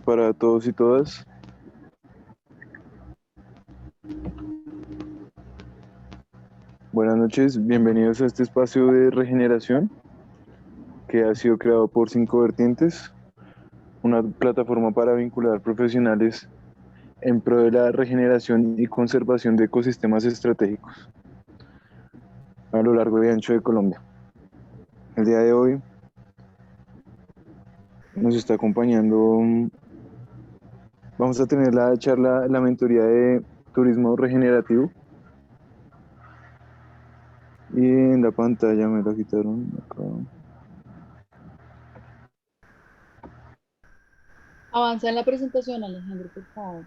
Para todos y todas. Buenas noches, bienvenidos a este espacio de regeneración que ha sido creado por Cinco Vertientes, una plataforma para vincular profesionales en pro de la regeneración y conservación de ecosistemas estratégicos a lo largo y ancho de Colombia. El día de hoy nos está acompañando, vamos a tener la charla, la mentoría de turismo regenerativo, y en la pantalla me la quitaron acá. Avanza en la presentación, Alejandro, por favor.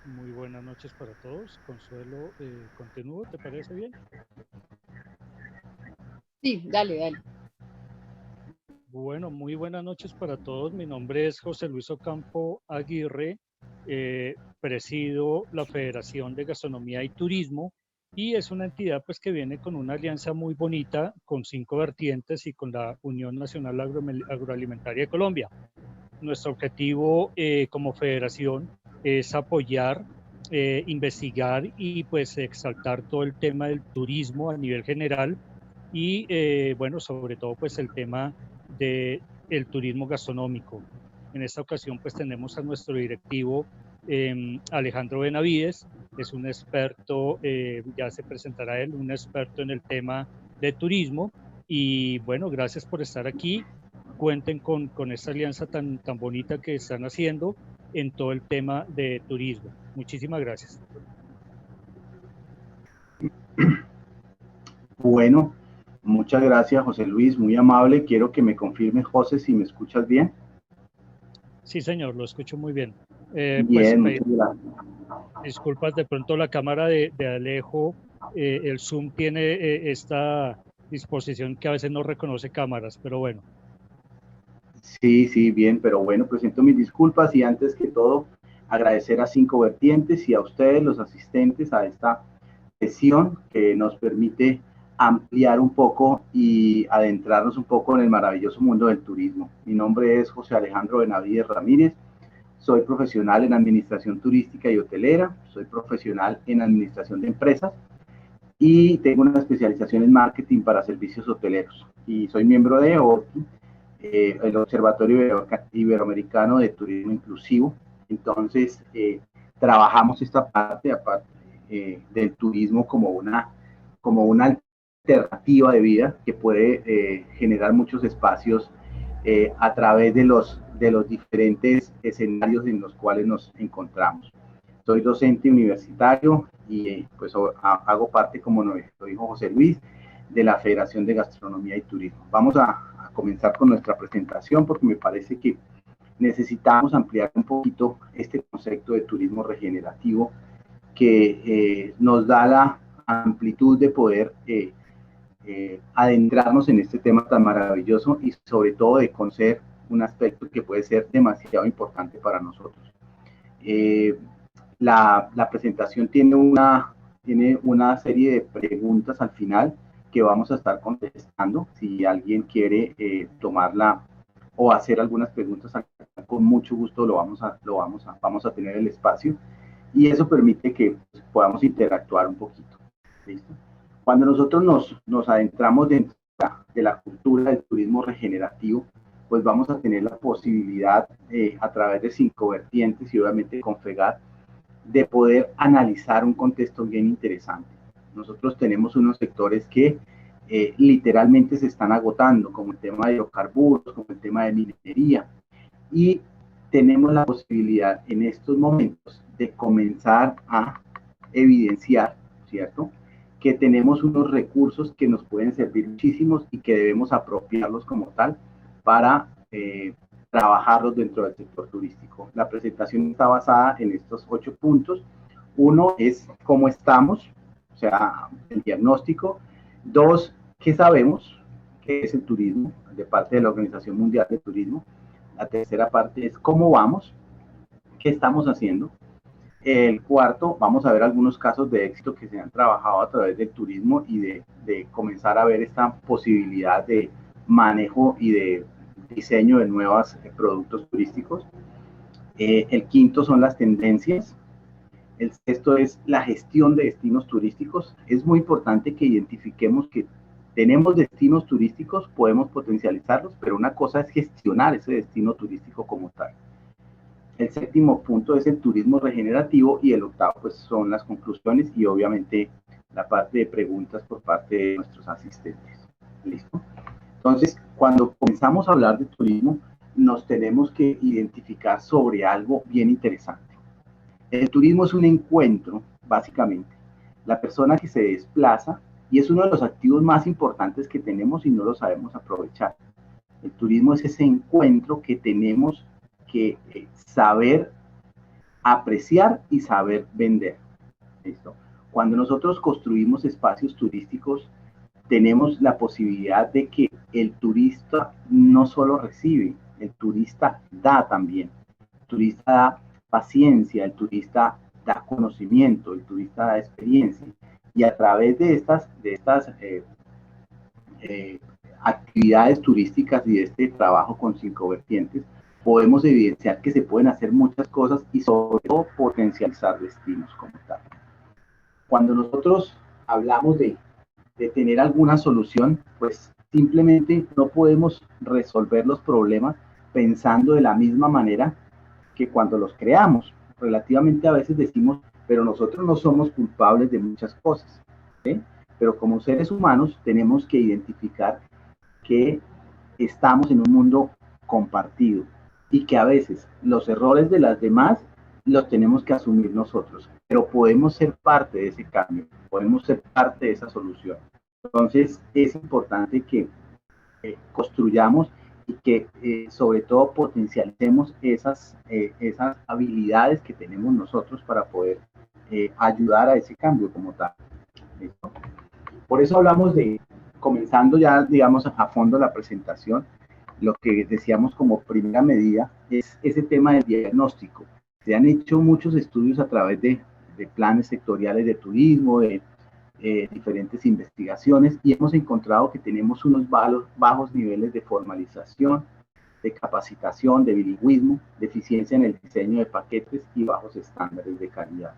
Muy buenas noches para todos. Consuelo, continúo, ¿te parece bien? Sí, dale, dale. Bueno, muy buenas noches para todos. Mi nombre es José Luis Ocampo Aguirre. Presido la Federación de Gastronomía y Turismo y es una entidad pues que viene con una alianza muy bonita con Cinco Vertientes y con la Unión Nacional Agroalimentaria de Colombia. Nuestro objetivo como federación es apoyar, investigar y pues exaltar todo el tema del turismo a nivel general y bueno, sobre todo pues el tema del turismo gastronómico. En esta ocasión pues tenemos a nuestro directivo Alejandro Benavides, es un experto, ya se presentará él, un experto en el tema de turismo y bueno, gracias por estar aquí. Cuenten con esta alianza tan bonita que están haciendo en todo el tema de turismo. Muchísimas gracias. Bueno, muchas gracias, José Luis, muy amable. Quiero que me confirme, José, si me escuchas bien. Sí, señor, lo escucho muy bien. Pues Bien, muchas gracias. disculpas, de pronto la cámara de Alejo, el Zoom tiene esta disposición que a veces no reconoce cámaras, pero bueno. Sí, sí, bien, pero bueno, presento mis disculpas y antes que todo agradecer a Cinco Vertientes y a ustedes, los asistentes, a esta sesión que nos permite ampliar un poco y adentrarnos un poco en el maravilloso mundo del turismo. Mi nombre es José Alejandro Benavides Ramírez, soy profesional en administración turística y hotelera, soy profesional en administración de empresas y tengo una especialización en marketing para servicios hoteleros y soy miembro de OTI, el Observatorio Iberoamericano de Turismo Inclusivo. Entonces, trabajamos esta parte aparte del turismo como una alternativa de vida que puede generar muchos espacios a través de los diferentes escenarios en los cuales nos encontramos. Soy docente universitario y pues hago parte, como lo dijo José Luis, de la Federación de Gastronomía y Turismo. Vamos a comenzar con nuestra presentación porque me parece que necesitamos ampliar un poquito este concepto de turismo regenerativo que nos da la amplitud de poder adentrarnos en este tema tan maravilloso y sobre todo de conocer un aspecto que puede ser demasiado importante para nosotros. La presentación tiene una serie de preguntas al final que vamos a estar contestando. Si alguien quiere tomarla o hacer algunas preguntas, con mucho gusto vamos a tener el espacio y eso permite que podamos interactuar un poquito. ¿Listo? Cuando nosotros nos adentramos dentro de la cultura del turismo regenerativo, pues vamos a tener la posibilidad a través de Cinco Vertientes y obviamente con FEGAT de poder analizar un contexto bien interesante. Nosotros tenemos unos sectores que literalmente se están agotando, como el tema de hidrocarburos, como el tema de minería, y tenemos la posibilidad en estos momentos de comenzar a evidenciar, ¿cierto?, que tenemos unos recursos que nos pueden servir muchísimos y que debemos apropiarlos como tal para trabajarlos dentro del sector turístico. La presentación está basada en estos 8 puntos. Uno es cómo estamos, o sea, el diagnóstico. 2, qué sabemos, qué es el turismo, de parte de la Organización Mundial de Turismo. La tercera parte es cómo vamos, qué estamos haciendo. El cuarto, vamos a ver algunos casos de éxito que se han trabajado a través del turismo y de comenzar a ver esta posibilidad de manejo y de diseño de nuevos productos turísticos. El quinto son las tendencias. El sexto es la gestión de destinos turísticos. Es muy importante que identifiquemos que tenemos destinos turísticos, podemos potencializarlos, pero una cosa es gestionar ese destino turístico como tal. El séptimo punto es el turismo regenerativo y el octavo pues son las conclusiones y obviamente la parte de preguntas por parte de nuestros asistentes. ¿Listo? Entonces, cuando comenzamos a hablar de turismo, nos tenemos que identificar sobre algo bien interesante. El turismo es un encuentro, básicamente. La persona que se desplaza, y es uno de los activos más importantes que tenemos y no lo sabemos aprovechar. El turismo es ese encuentro que tenemos que saber apreciar y saber vender. ¿Listo? Cuando nosotros construimos espacios turísticos, tenemos la posibilidad de que el turista no solo recibe, el turista da también. El turista da paciencia, el turista da conocimiento, el turista da experiencia. Y a través de estas actividades turísticas y de este trabajo con 5 vertientes, podemos evidenciar que se pueden hacer muchas cosas y sobre todo potencializar destinos como tal. Cuando nosotros hablamos de tener alguna solución, pues simplemente no podemos resolver los problemas pensando de la misma manera que cuando los creamos. Relativamente a veces decimos, pero nosotros no somos culpables de muchas cosas, ¿sí? Pero como seres humanos tenemos que identificar que estamos en un mundo compartido y que a veces los errores de las demás los tenemos que asumir nosotros, pero podemos ser parte de ese cambio, podemos ser parte de esa solución. Entonces es importante que construyamos y que sobre todo potencialicemos esas habilidades que tenemos nosotros para poder ayudar a ese cambio como tal. ¿Listo? Por eso hablamos de, comenzando ya, digamos, a fondo la presentación, lo que decíamos como primera medida es ese tema del diagnóstico. Se han hecho muchos estudios a través de planes sectoriales de turismo, de diferentes investigaciones, y hemos encontrado que tenemos unos bajos niveles de formalización, de capacitación, de bilingüismo, deficiencia en el diseño de paquetes y bajos estándares de calidad.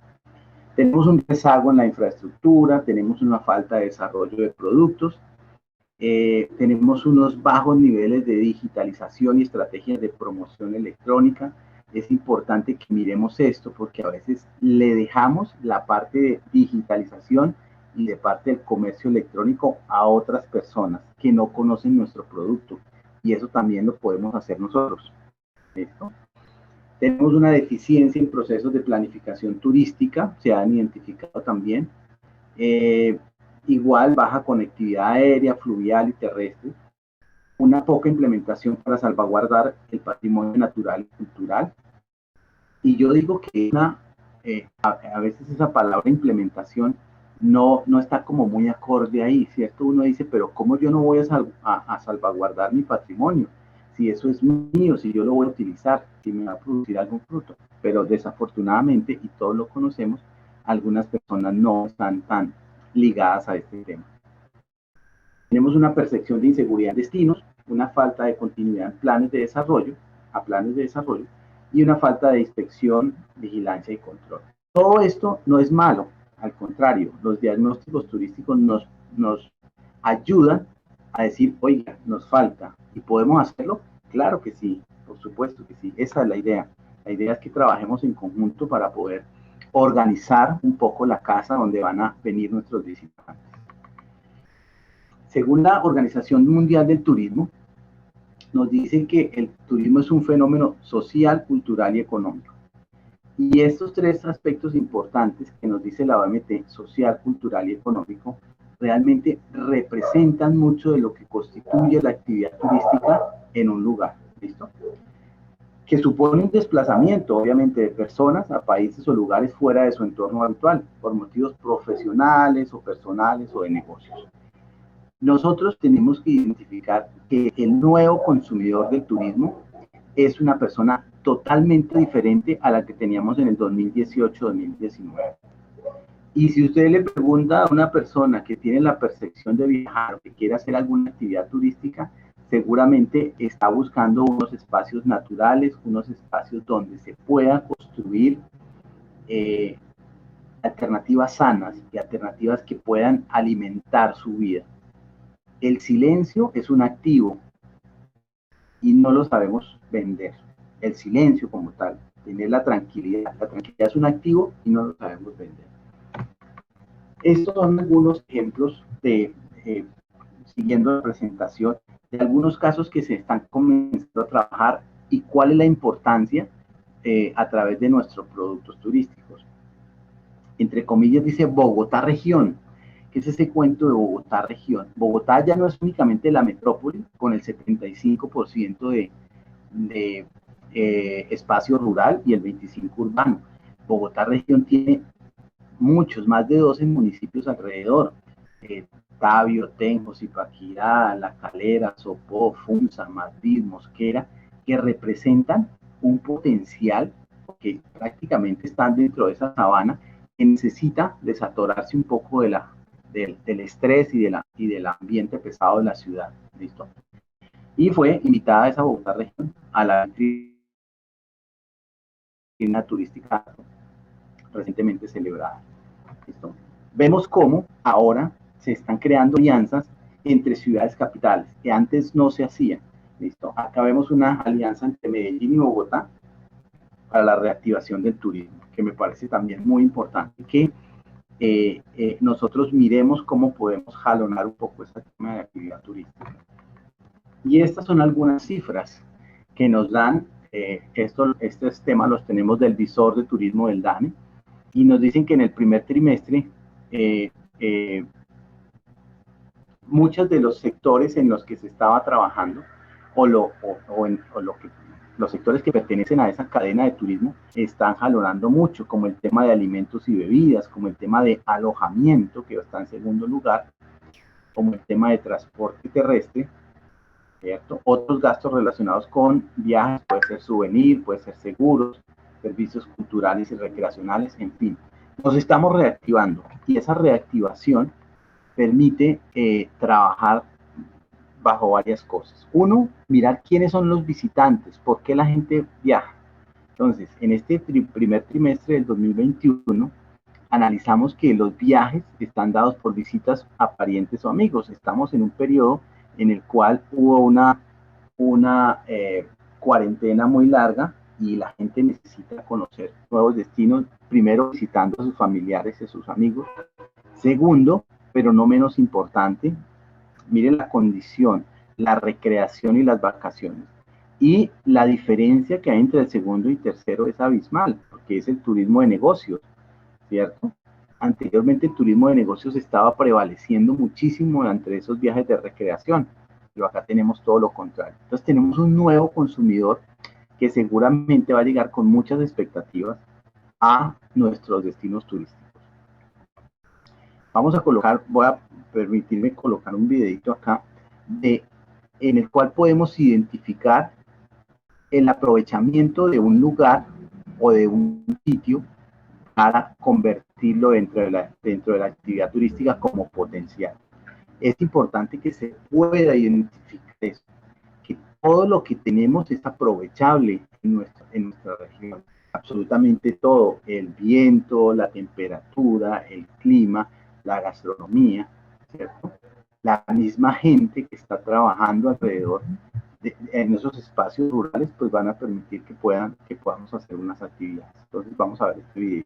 Tenemos un rezago en la infraestructura, tenemos una falta de desarrollo de productos, tenemos unos bajos niveles de digitalización y estrategias de promoción electrónica. Es importante que miremos esto porque a veces le dejamos la parte de digitalización y de parte del comercio electrónico a otras personas que no conocen nuestro producto, y eso también lo podemos hacer nosotros. ¿Listo? Tenemos una deficiencia en procesos de planificación turística, se han identificado también. Igual baja conectividad aérea, fluvial y terrestre. Una poca implementación para salvaguardar el patrimonio natural y cultural. Y yo digo que a veces esa palabra implementación no está como muy acorde ahí, ¿cierto? Uno dice, pero ¿cómo yo no voy a salvaguardar mi patrimonio? Si eso es mío, si yo lo voy a utilizar, si me va a producir algún fruto. Pero desafortunadamente, y todos lo conocemos, algunas personas no están tan ligadas a este tema. Tenemos una percepción de inseguridad en destinos, una falta de continuidad en planes de desarrollo, y una falta de inspección, vigilancia y control. Todo esto no es malo, al contrario, los diagnósticos turísticos nos ayudan a decir, oiga, nos falta, ¿y podemos hacerlo? Claro que sí, por supuesto que sí, esa es la idea. La idea es que trabajemos en conjunto para poder organizar un poco la casa donde van a venir nuestros visitantes. Según la Organización Mundial del Turismo, nos dicen que el turismo es un fenómeno social, cultural y económico. Y estos tres aspectos importantes que nos dice la OMT, social, cultural y económico, realmente representan mucho de lo que constituye la actividad turística en un lugar. ¿Listo? Que supone un desplazamiento, obviamente, de personas a países o lugares fuera de su entorno habitual, por motivos profesionales o personales o de negocios. Nosotros tenemos que identificar que el nuevo consumidor del turismo es una persona totalmente diferente a la que teníamos en el 2018-2019. Y si usted le pregunta a una persona que tiene la percepción de viajar o que quiere hacer alguna actividad turística, seguramente está buscando unos espacios naturales, unos espacios donde se pueda construir alternativas sanas y alternativas que puedan alimentar su vida. El silencio es un activo y no lo sabemos vender. El silencio como tal, tener la tranquilidad es un activo y no lo sabemos vender. Estos son algunos ejemplos de, siguiendo la presentación, de algunos casos que se están comenzando a trabajar y cuál es la importancia a través de nuestros productos turísticos. Entre comillas dice Bogotá región. ¿Qué es ese cuento de Bogotá región? Bogotá ya no es únicamente la metrópoli con el 75% de espacio rural y el 25% urbano. Bogotá región tiene muchos, más de 12 municipios alrededor. Tabio, Tenjo, Zipaquirá, La Calera, Sopó, Funza, Madrid, Mosquera, que representan un potencial que prácticamente están dentro de esa sabana que necesita desatorarse un poco del estrés y del ambiente pesado de la ciudad. ¿Listo? Y fue invitada a esa Bogotá región a la vitrina turística recientemente celebrada. ¿Listo? Vemos cómo ahora se están creando alianzas entre ciudades capitales, que antes no se hacían. ¿Listo? Acá vemos una alianza entre Medellín y Bogotá para la reactivación del turismo, que me parece también muy importante que nosotros miremos cómo podemos jalonar un poco esta tema de actividad turística. Y estas son algunas cifras que nos dan, estos temas los tenemos del visor de turismo del DANE, y nos dicen que en el primer trimestre muchos de los sectores en los que se estaba trabajando los sectores que pertenecen a esa cadena de turismo están jalonando mucho, como el tema de alimentos y bebidas, como el tema de alojamiento, que está en segundo lugar, como el tema de transporte terrestre, ¿cierto? Otros gastos relacionados con viajes, puede ser souvenir, puede ser seguros, servicios culturales y recreacionales, en fin. Nos estamos reactivando y esa reactivación permite trabajar bajo varias cosas. Uno, mirar quiénes son los visitantes, por qué la gente viaja. Entonces, en este primer trimestre del 2021, analizamos que los viajes están dados por visitas a parientes o amigos. Estamos en un periodo en el cual hubo una cuarentena muy larga y la gente necesita conocer nuevos destinos, primero visitando a sus familiares y a sus amigos. Segundo, pero no menos importante, miren la condición, la recreación y las vacaciones. Y la diferencia que hay entre el segundo y tercero es abismal, porque es el turismo de negocios, ¿cierto? Anteriormente el turismo de negocios estaba prevaleciendo muchísimo entre esos viajes de recreación, pero acá tenemos todo lo contrario. Entonces tenemos un nuevo consumidor que seguramente va a llegar con muchas expectativas a nuestros destinos turísticos. Vamos a colocar, voy a permitirme colocar un videito acá en el cual podemos identificar el aprovechamiento de un lugar o de un sitio para convertirlo dentro de la actividad turística como potencial. Es importante que se pueda identificar eso, que todo lo que tenemos es aprovechable en nuestra región. Absolutamente todo, el viento, la temperatura, el clima, la gastronomía, ¿cierto? La misma gente que está trabajando alrededor en esos espacios rurales, pues van a permitir que podamos hacer unas actividades. Entonces vamos a ver este video.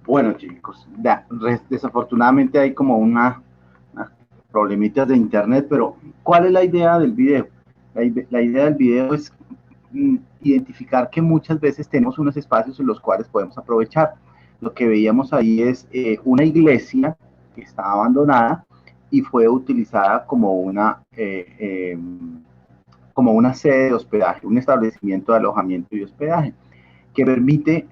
Bueno, chicos, desafortunadamente hay como una problemitas de internet, pero ¿cuál es la idea del video? La idea del video es identificar que muchas veces tenemos unos espacios en los cuales podemos aprovechar. Lo que veíamos ahí es una iglesia que está abandonada y fue utilizada como una sede de hospedaje, un establecimiento de alojamiento y hospedaje, que permite,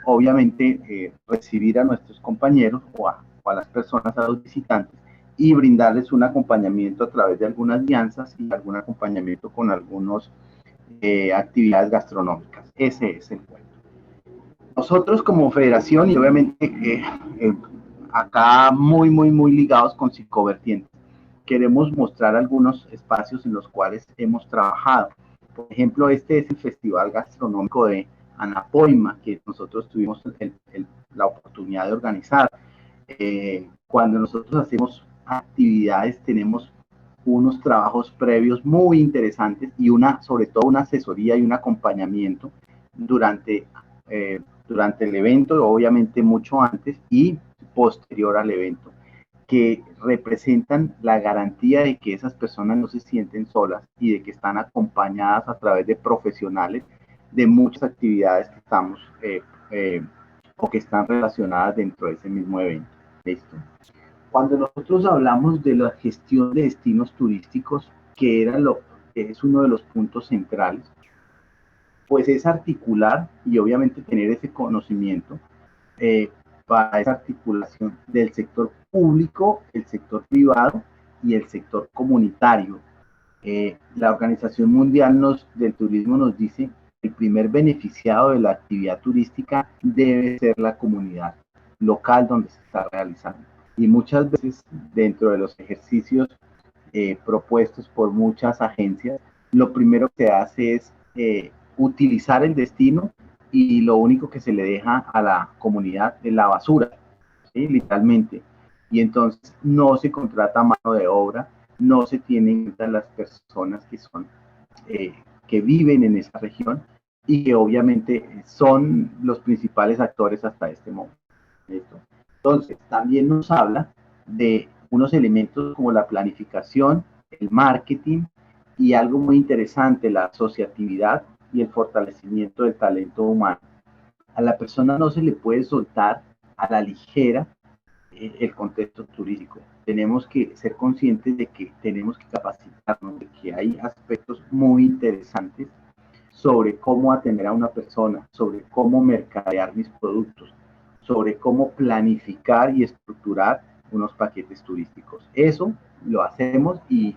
obviamente, recibir a nuestros compañeros o a las personas, a los visitantes, y brindarles un acompañamiento a través de algunas alianzas y algún acompañamiento con algunas actividades gastronómicas. Ese es el cuento. Nosotros como federación, y obviamente acá muy ligados con Psicovertientes, queremos mostrar algunos espacios en los cuales hemos trabajado. Por ejemplo, este es el Festival Gastronómico de Anapoima, que nosotros tuvimos la oportunidad de organizar. Cuando nosotros hacemos actividades, tenemos unos trabajos previos muy interesantes y sobre todo una asesoría y un acompañamiento durante el evento, obviamente mucho antes y posterior al evento, que representan la garantía de que esas personas no se sienten solas y de que están acompañadas a través de profesionales de muchas actividades que estamos o que están relacionadas dentro de ese mismo evento. ¿Listo? Cuando nosotros hablamos de la gestión de destinos turísticos, que es uno de los puntos centrales, pues es articular y obviamente tener ese conocimiento para esa articulación del sector público, el sector privado y el sector comunitario. La Organización Mundial del Turismo nos dice que el primer beneficiado de la actividad turística debe ser la comunidad local donde se está realizando. Y muchas veces dentro de los ejercicios propuestos por muchas agencias, lo primero que se hace es utilizar el destino y lo único que se le deja a la comunidad es la basura, ¿sí? Literalmente. Y entonces no se contrata mano de obra, no se tienen en cuenta las personas que viven en esa región y que obviamente son los principales actores hasta este momento. Entonces, también nos habla de unos elementos como la planificación, el marketing y algo muy interesante, la asociatividad y el fortalecimiento del talento humano. A la persona no se le puede soltar a la ligera el contexto turístico. Tenemos que ser conscientes de que tenemos que capacitarnos, de que hay aspectos muy interesantes sobre cómo atender a una persona, sobre cómo mercadear mis productos, sobre cómo planificar y estructurar unos paquetes turísticos. Eso lo hacemos y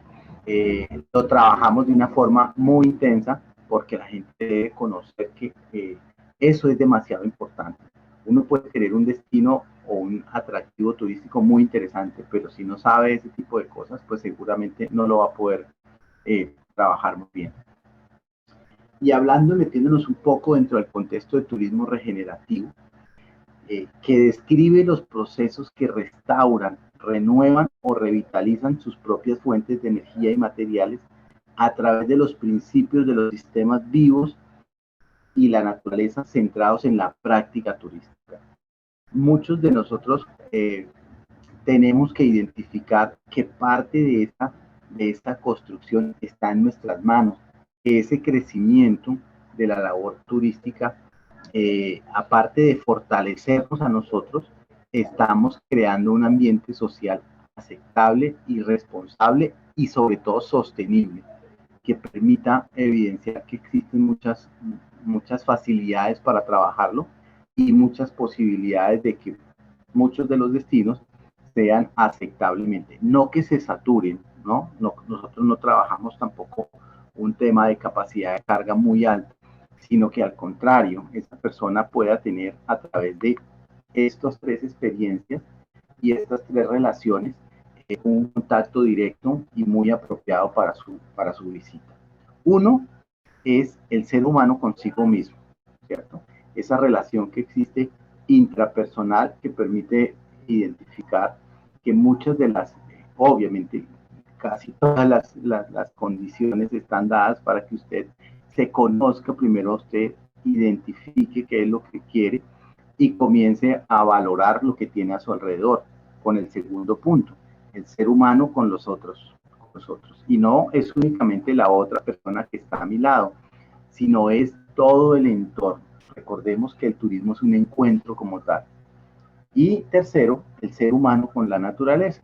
lo trabajamos de una forma muy intensa porque la gente debe conocer que eso es demasiado importante. Uno puede tener un destino o un atractivo turístico muy interesante, pero si no sabe ese tipo de cosas, pues seguramente no lo va a poder trabajar muy bien. Y hablando, metiéndonos un poco dentro del contexto de turismo regenerativo, que describe los procesos que restauran, renuevan o revitalizan sus propias fuentes de energía y materiales a través de los principios de los sistemas vivos y la naturaleza centrados en la práctica turística. Muchos de nosotros tenemos que identificar qué parte de esta construcción está en nuestras manos, que ese crecimiento de la labor turística, aparte de fortalecernos a nosotros, estamos creando un ambiente social aceptable y responsable y sobre todo sostenible, que permita evidenciar que existen muchas facilidades para trabajarlo y muchas posibilidades de que muchos de los destinos sean aceptablemente, no que se saturen, ¿no? Nosotros no trabajamos tampoco un tema de capacidad de carga muy alta, sino que al contrario, esa persona pueda tener a través de estas tres experiencias y estas tres relaciones un contacto directo y muy apropiado para su visita. Uno es el ser humano consigo mismo, ¿cierto? Esa relación que existe intrapersonal que permite identificar que muchas de las, obviamente, casi todas las condiciones están dadas para que usted se conozca primero, usted identifique qué es lo que quiere y comience a valorar lo que tiene a su alrededor, con el segundo punto, el ser humano con los otros. Y no es únicamente la otra persona que está a mi lado, sino es todo el entorno. Recordemos que el turismo es un encuentro como tal. Y tercero, el ser humano con la naturaleza.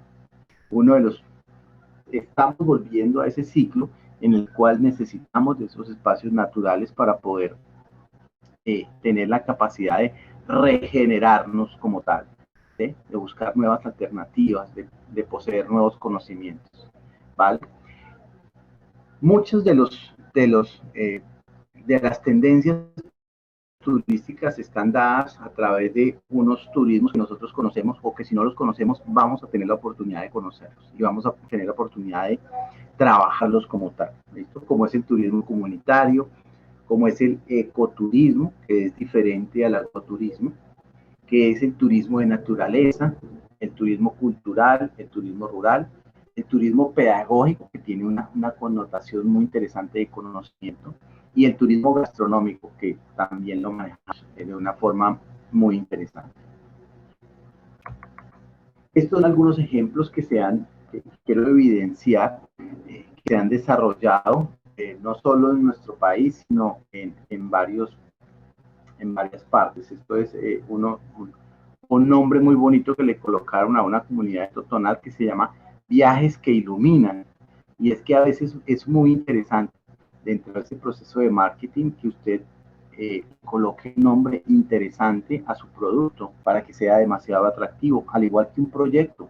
Estamos volviendo a ese ciclo en el cual necesitamos de esos espacios naturales para poder tener la capacidad de regenerarnos como tal, ¿sí? De buscar nuevas alternativas, de poseer nuevos conocimientos, ¿vale? Muchos de las tendencias turísticas están dadas a través de unos turismos que nosotros conocemos o que si no los conocemos vamos a tener la oportunidad de conocerlos y vamos a tener la oportunidad de trabajarlos como tal, ¿listo? Como es el turismo comunitario, como es el ecoturismo, que es diferente al agroturismo, que es el turismo de naturaleza, el turismo cultural, el turismo rural, el turismo pedagógico, que tiene una connotación muy interesante de conocimiento, y el turismo gastronómico, que también lo manejamos de una forma muy interesante. Estos son algunos ejemplos que quiero evidenciar, que se han desarrollado no solo en nuestro país, sino en varias partes. Esto es un nombre muy bonito que le colocaron a una comunidad de Totonal que se llama Viajes que Iluminan. Y es que a veces es muy interesante dentro de ese proceso de marketing que usted coloque un nombre interesante a su producto para que sea demasiado atractivo, al igual que un proyecto.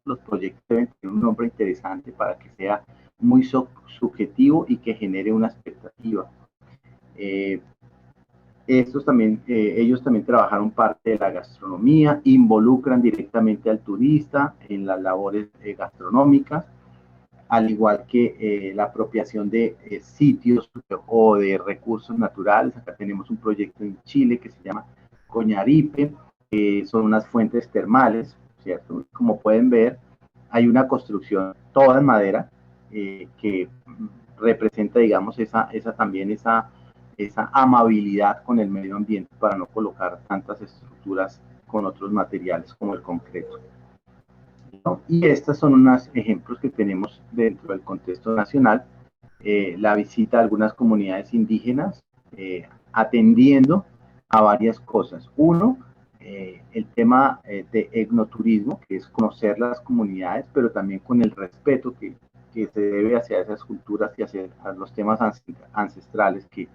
Los proyectos deben tener un nombre interesante para que sea muy subjetivo y que genere una expectativa. Ellos también trabajaron parte de la gastronomía, involucran directamente al turista en las labores gastronómicas, al igual que la apropiación de sitios o de recursos naturales. Acá tenemos un proyecto en Chile que se llama Coñaripe, son unas fuentes termales, ¿cierto? Como pueden ver, hay una construcción toda en madera que representa, digamos, esa amabilidad con el medio ambiente para no colocar tantas estructuras con otros materiales como el concreto, ¿no? Y estos son unos ejemplos que tenemos dentro del contexto nacional, la visita a algunas comunidades indígenas, atendiendo a varias cosas. Uno, el tema de etnoturismo, que es conocer las comunidades, pero también con el respeto que se debe hacia esas culturas y hacia los temas ancestrales que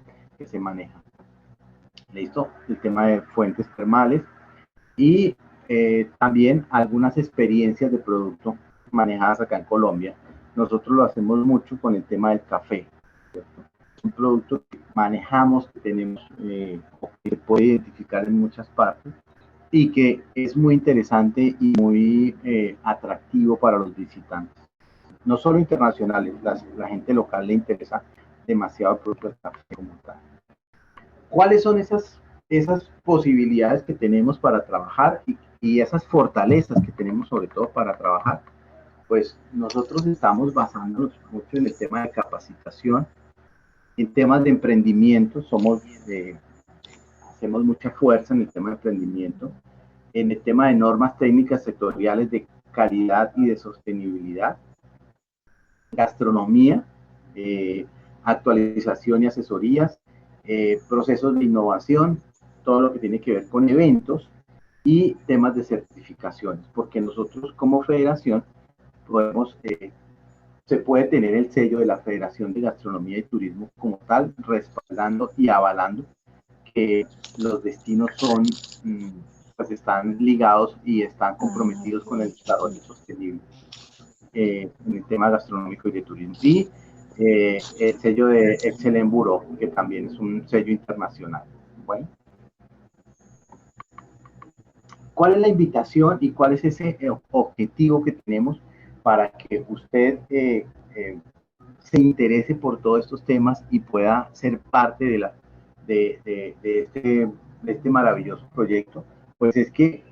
se manejan. ¿Listo? El tema de fuentes termales y también algunas experiencias de producto manejadas acá en Colombia. Nosotros lo hacemos mucho con el tema del café, ¿cierto? Es un producto que manejamos, que tenemos, que se puede identificar en muchas partes y que es muy interesante y muy atractivo para los visitantes. No solo internacionales, la gente local le interesa demasiado el producto del café como tal. ¿Cuáles son esas posibilidades que tenemos para trabajar y esas fortalezas que tenemos sobre todo para trabajar? Pues nosotros estamos basándonos mucho en el tema de capacitación, En temas de emprendimiento, hacemos mucha fuerza en el tema de emprendimiento. En el tema de normas técnicas sectoriales de calidad y de sostenibilidad, gastronomía, actualización y asesorías, procesos de innovación, todo lo que tiene que ver con eventos y temas de certificaciones, porque nosotros como federación podemos, se puede tener el sello de la Federación de Gastronomía y Turismo como tal, respaldando y avalando que los destinos son, pues están ligados y están comprometidos con el desarrollo sostenible en el tema gastronómico y de turismo. Y el sello de Excellent Bureau, que también es un sello internacional. Bueno, ¿cuál es la invitación y cuál es ese objetivo que tenemos para que usted se interese por todos estos temas y pueda ser parte de este maravilloso proyecto? Pues es que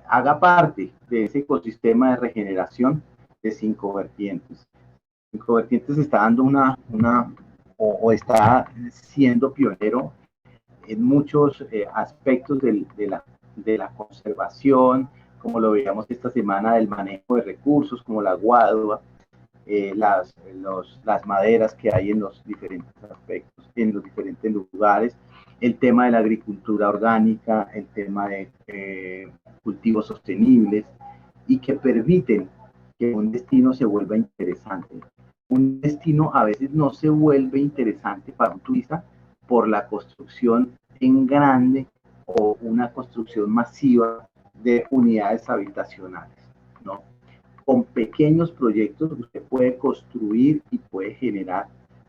haga parte de ese ecosistema de regeneración de Cinco Vertientes. Cinco Vertientes está dando o está siendo pionero en muchos aspectos de la conservación, como lo veíamos esta semana, del manejo de recursos, como la guadua, las maderas que hay en los diferentes aspectos, en los diferentes lugares, el tema de la agricultura orgánica, el tema de cultivos sostenibles y que permiten que un destino se vuelva interesante. Un destino a veces no se vuelve interesante para un turista por la construcción en grande o una construcción masiva de unidades habitacionales, ¿no? Con pequeños proyectos usted puede construir y puede generar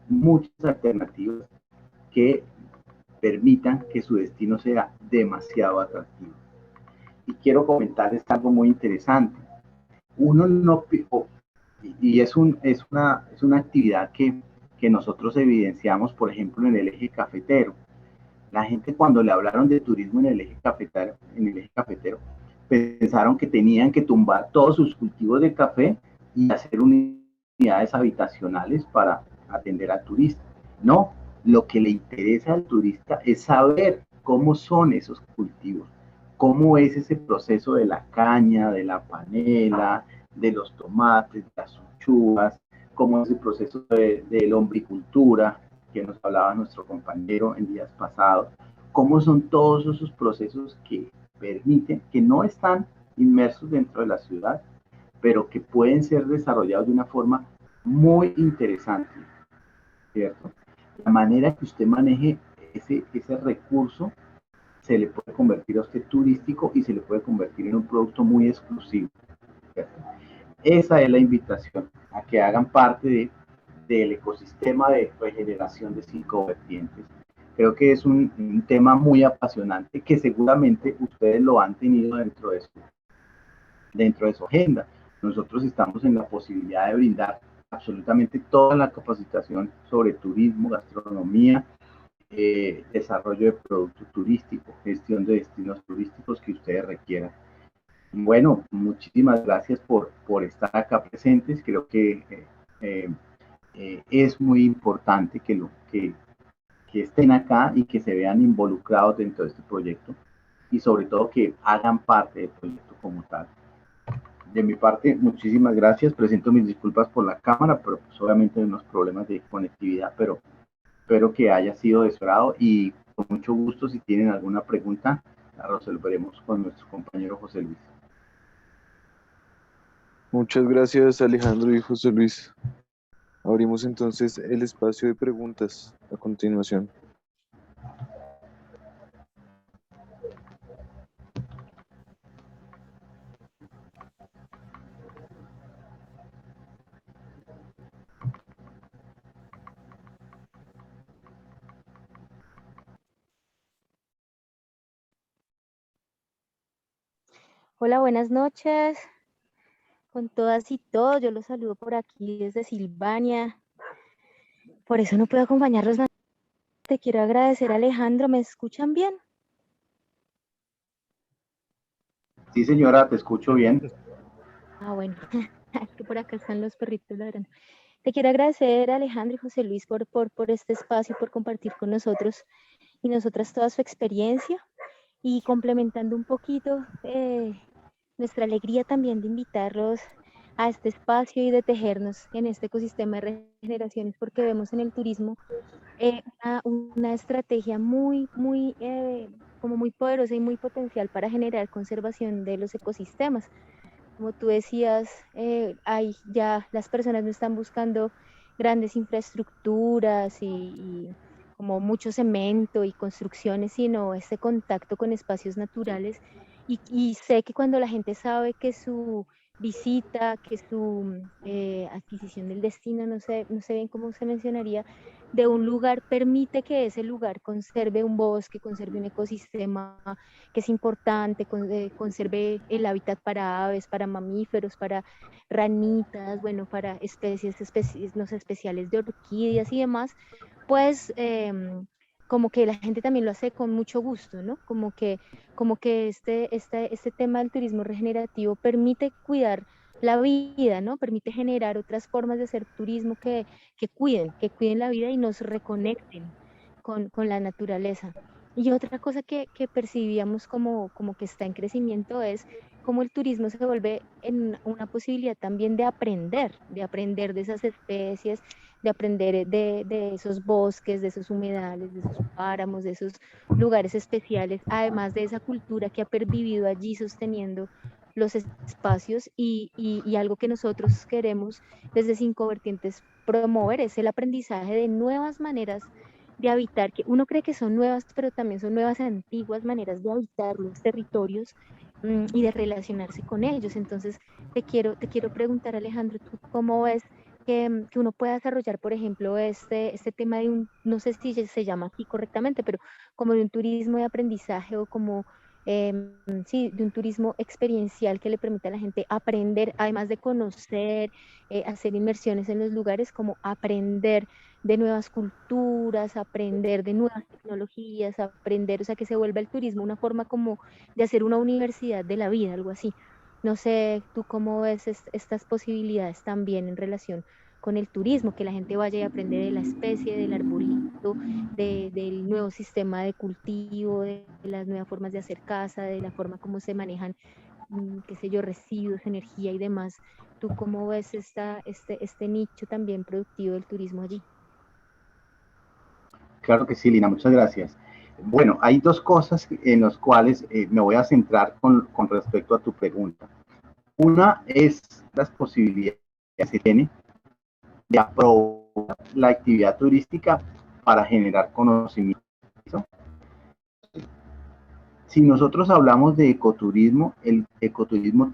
muchas alternativas que permitan que su destino sea demasiado atractivo. Y quiero comentarles algo muy interesante. Uno no, y es una actividad que nosotros evidenciamos, por ejemplo, en el eje cafetero. La gente cuando le hablaron de turismo en el eje cafetero, pensaron que tenían que tumbar todos sus cultivos de café y hacer unidades habitacionales para atender al turista. No, lo que le interesa al turista es saber cómo son esos cultivos, cómo es ese proceso de la caña, de la panela, de los tomates, de las uchuvas, cómo es el proceso de la hombricultura, que nos hablaba nuestro compañero en días pasados, cómo son todos esos procesos que permiten, que no están inmersos dentro de la ciudad, pero que pueden ser desarrollados de una forma muy interesante, ¿cierto? La manera que usted maneje ese recurso se le puede convertir a usted turístico y se le puede convertir en un producto muy exclusivo, ¿cierto? Esa es la invitación, a que hagan parte del ecosistema de regeneración de Cinco Vertientes. Creo que es un tema muy apasionante que seguramente ustedes lo han tenido dentro de su agenda. Nosotros estamos en la posibilidad de brindar absolutamente toda la capacitación sobre turismo, gastronomía, desarrollo de productos turísticos, gestión de destinos turísticos que ustedes requieran. Bueno, muchísimas gracias por estar acá presentes. Creo que es muy importante que estén acá y que se vean involucrados dentro de este proyecto y sobre todo que hagan parte del proyecto como tal. De mi parte, muchísimas gracias. Presento mis disculpas por la cámara, pero pues obviamente hay unos problemas de conectividad, pero espero que haya sido de su agrado y con mucho gusto, si tienen alguna pregunta, la resolveremos con nuestro compañero José Luis. Muchas gracias, Alejandro y José Luis. Abrimos entonces el espacio de preguntas a continuación. Hola, buenas noches con todas y todos. Yo los saludo por aquí desde Silvania. Por eso no puedo acompañarlos. Te quiero agradecer, Alejandro. ¿Me escuchan bien? Sí, señora, te escucho bien. Ah, bueno. Que por acá están los perritos ladrando. te quiero agradecer, Alejandro y José Luis, por este espacio, por compartir con nosotros y nosotras toda su experiencia, y complementando un poquito nuestra alegría también de invitarlos a este espacio y de tejernos en este ecosistema de regeneraciones, porque vemos en el turismo una estrategia como muy poderosa y muy potencial para generar conservación de los ecosistemas. Como tú decías, ya las personas no están buscando grandes infraestructuras y como mucho cemento y construcciones, sino ese contacto con espacios naturales. Y sé que cuando la gente sabe que su visita, que su adquisición del destino, no sé bien cómo se mencionaría, de un lugar permite que ese lugar conserve un bosque, conserve un ecosistema que es importante, conserve el hábitat para aves, para mamíferos, para ranitas, bueno, para especies no sé, especiales de orquídeas y demás, pues como que la gente también lo hace con mucho gusto, ¿no? Como que este tema del turismo regenerativo permite cuidar la vida, ¿no? Permite generar otras formas de hacer turismo que cuiden la vida y nos reconecten con la naturaleza. Y otra cosa que percibíamos como que está en crecimiento es cómo el turismo se vuelve en una posibilidad también de esas especies, de aprender de esos bosques, de esos humedales, de esos páramos, de esos lugares especiales, además de esa cultura que ha pervivido allí sosteniendo los espacios y algo que nosotros queremos desde Cinco Vertientes promover es el aprendizaje de nuevas maneras de habitar, que uno cree que son nuevas, pero también son nuevas antiguas maneras de habitar los territorios y de relacionarse con ellos. Entonces, te quiero preguntar, Alejandro, ¿tú cómo ves que uno pueda desarrollar, por ejemplo, este tema de no sé si se llama así correctamente, pero como de un turismo de aprendizaje o como, sí, de un turismo experiencial que le permita a la gente aprender, además de conocer, hacer inmersiones en los lugares, como aprender de nuevas culturas, aprender de nuevas tecnologías, aprender, o sea, que se vuelva el turismo una forma como de hacer una universidad de la vida, algo así. No sé, tú cómo ves estas posibilidades también en relación con el turismo, que la gente vaya y aprenda de la especie, del arbolito, del nuevo sistema de cultivo, de las nuevas formas de hacer casa, de la forma como se manejan, qué sé yo, residuos, energía y demás. ¿Tú cómo ves este nicho también productivo del turismo allí? Claro que sí, Lina, muchas gracias. Bueno, hay dos cosas en las cuales me voy a centrar con respecto a tu pregunta. Una es las posibilidades que se tiene de aprovechar la actividad turística para generar conocimiento. Si nosotros hablamos de ecoturismo, el ecoturismo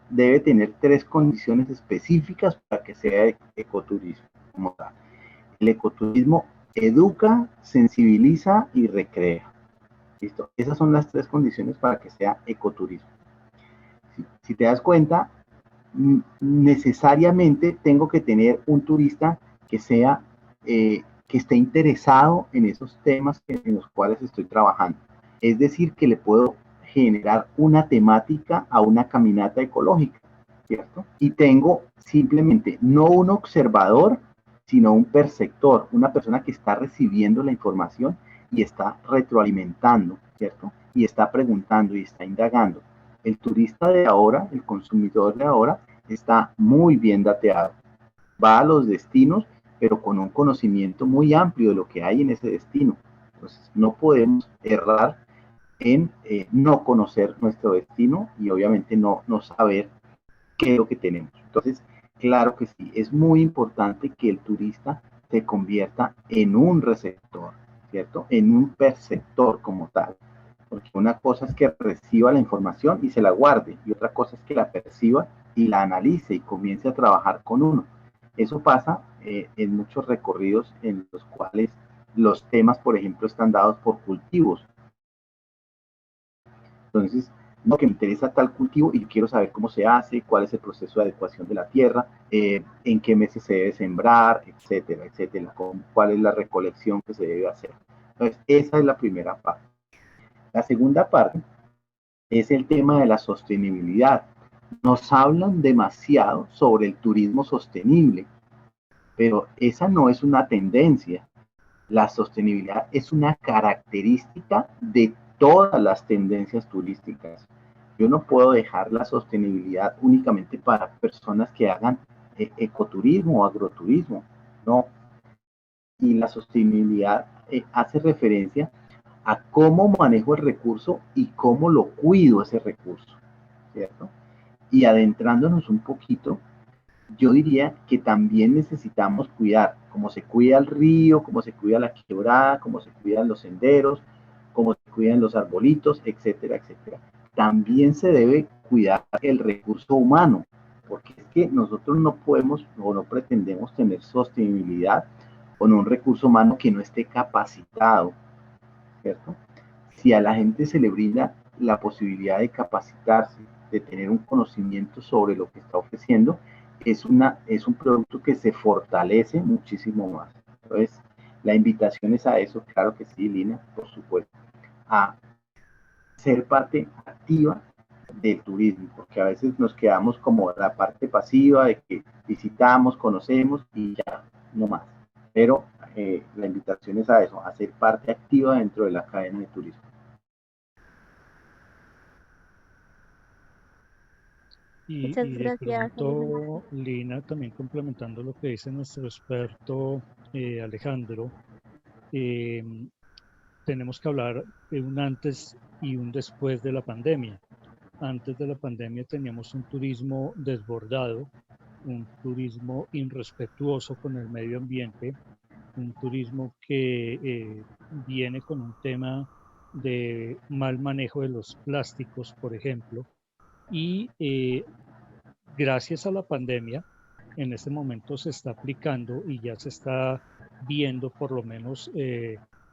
debe tener tres condiciones específicas para que sea ecoturismo como tal. El ecoturismo educa, sensibiliza y recrea. ¿Listo? Esas son las tres condiciones para que sea ecoturismo. Si te das cuenta, necesariamente tengo que tener un turista que sea, que esté interesado en esos temas en los cuales estoy trabajando. Es decir, que le puedo generar una temática a una caminata ecológica, ¿cierto? Y tengo simplemente no un observador, sino un perceptor, una persona que está recibiendo la información y está retroalimentando, ¿cierto? Y está preguntando y está indagando. El turista de ahora, el consumidor de ahora, está muy bien dateado. Va a los destinos, pero con un conocimiento muy amplio de lo que hay en ese destino. Entonces, no podemos errar en no conocer nuestro destino y obviamente no saber qué es lo que tenemos. Entonces, claro que sí, es muy importante que el turista se convierta en un receptor, ¿cierto? En un perceptor como tal. Porque una cosa es que reciba la información y se la guarde, y otra cosa es que la perciba y la analice y comience a trabajar con uno. Eso pasa en muchos recorridos en los cuales los temas, por ejemplo, están dados por cultivos. Entonces, no, que me interesa tal cultivo y quiero saber cómo se hace, cuál es el proceso de adecuación de la tierra, en qué meses se debe sembrar, etcétera, etcétera, cuál es la recolección que se debe hacer. Entonces, esa es la primera parte. La segunda parte es el tema de la sostenibilidad. Nos hablan demasiado sobre el turismo sostenible, pero esa no es una tendencia. La sostenibilidad es una característica de todas las tendencias turísticas. Yo no puedo dejar la sostenibilidad únicamente para personas que hagan ecoturismo o agroturismo, no. Y la sostenibilidad hace referencia a cómo manejo el recurso y cómo lo cuido ese recurso, ¿cierto? Y adentrándonos un poquito, yo diría que también necesitamos cuidar cómo se cuida el río, cómo se cuida la quebrada, cómo se cuidan los senderos, cómo se cuidan los arbolitos, etcétera, etcétera. También se debe cuidar el recurso humano, porque es que nosotros no podemos o no pretendemos tener sostenibilidad con un recurso humano que no esté capacitado, ¿cierto? Si a la gente se le brinda la posibilidad de capacitarse, de tener un conocimiento sobre lo que está ofreciendo, es un producto que se fortalece muchísimo más. Entonces, la invitación es a eso, claro que sí, Lina, por supuesto, a ser parte activa del turismo, porque a veces nos quedamos como la parte pasiva de que visitamos, conocemos y ya, no más. Pero la invitación es a eso, a ser parte activa dentro de la cadena de turismo. Muchas Y de gracias. pronto, Lina, también complementando lo que dice nuestro experto Alejandro, eh, tenemos que hablar de un antes y un después de la pandemia. Antes de la pandemia teníamos un turismo desbordado, un turismo irrespetuoso con el medio ambiente, un turismo que viene con un tema de mal manejo de los plásticos, por ejemplo, y gracias a la pandemia, en este momento se está aplicando y ya se está viendo, por lo menos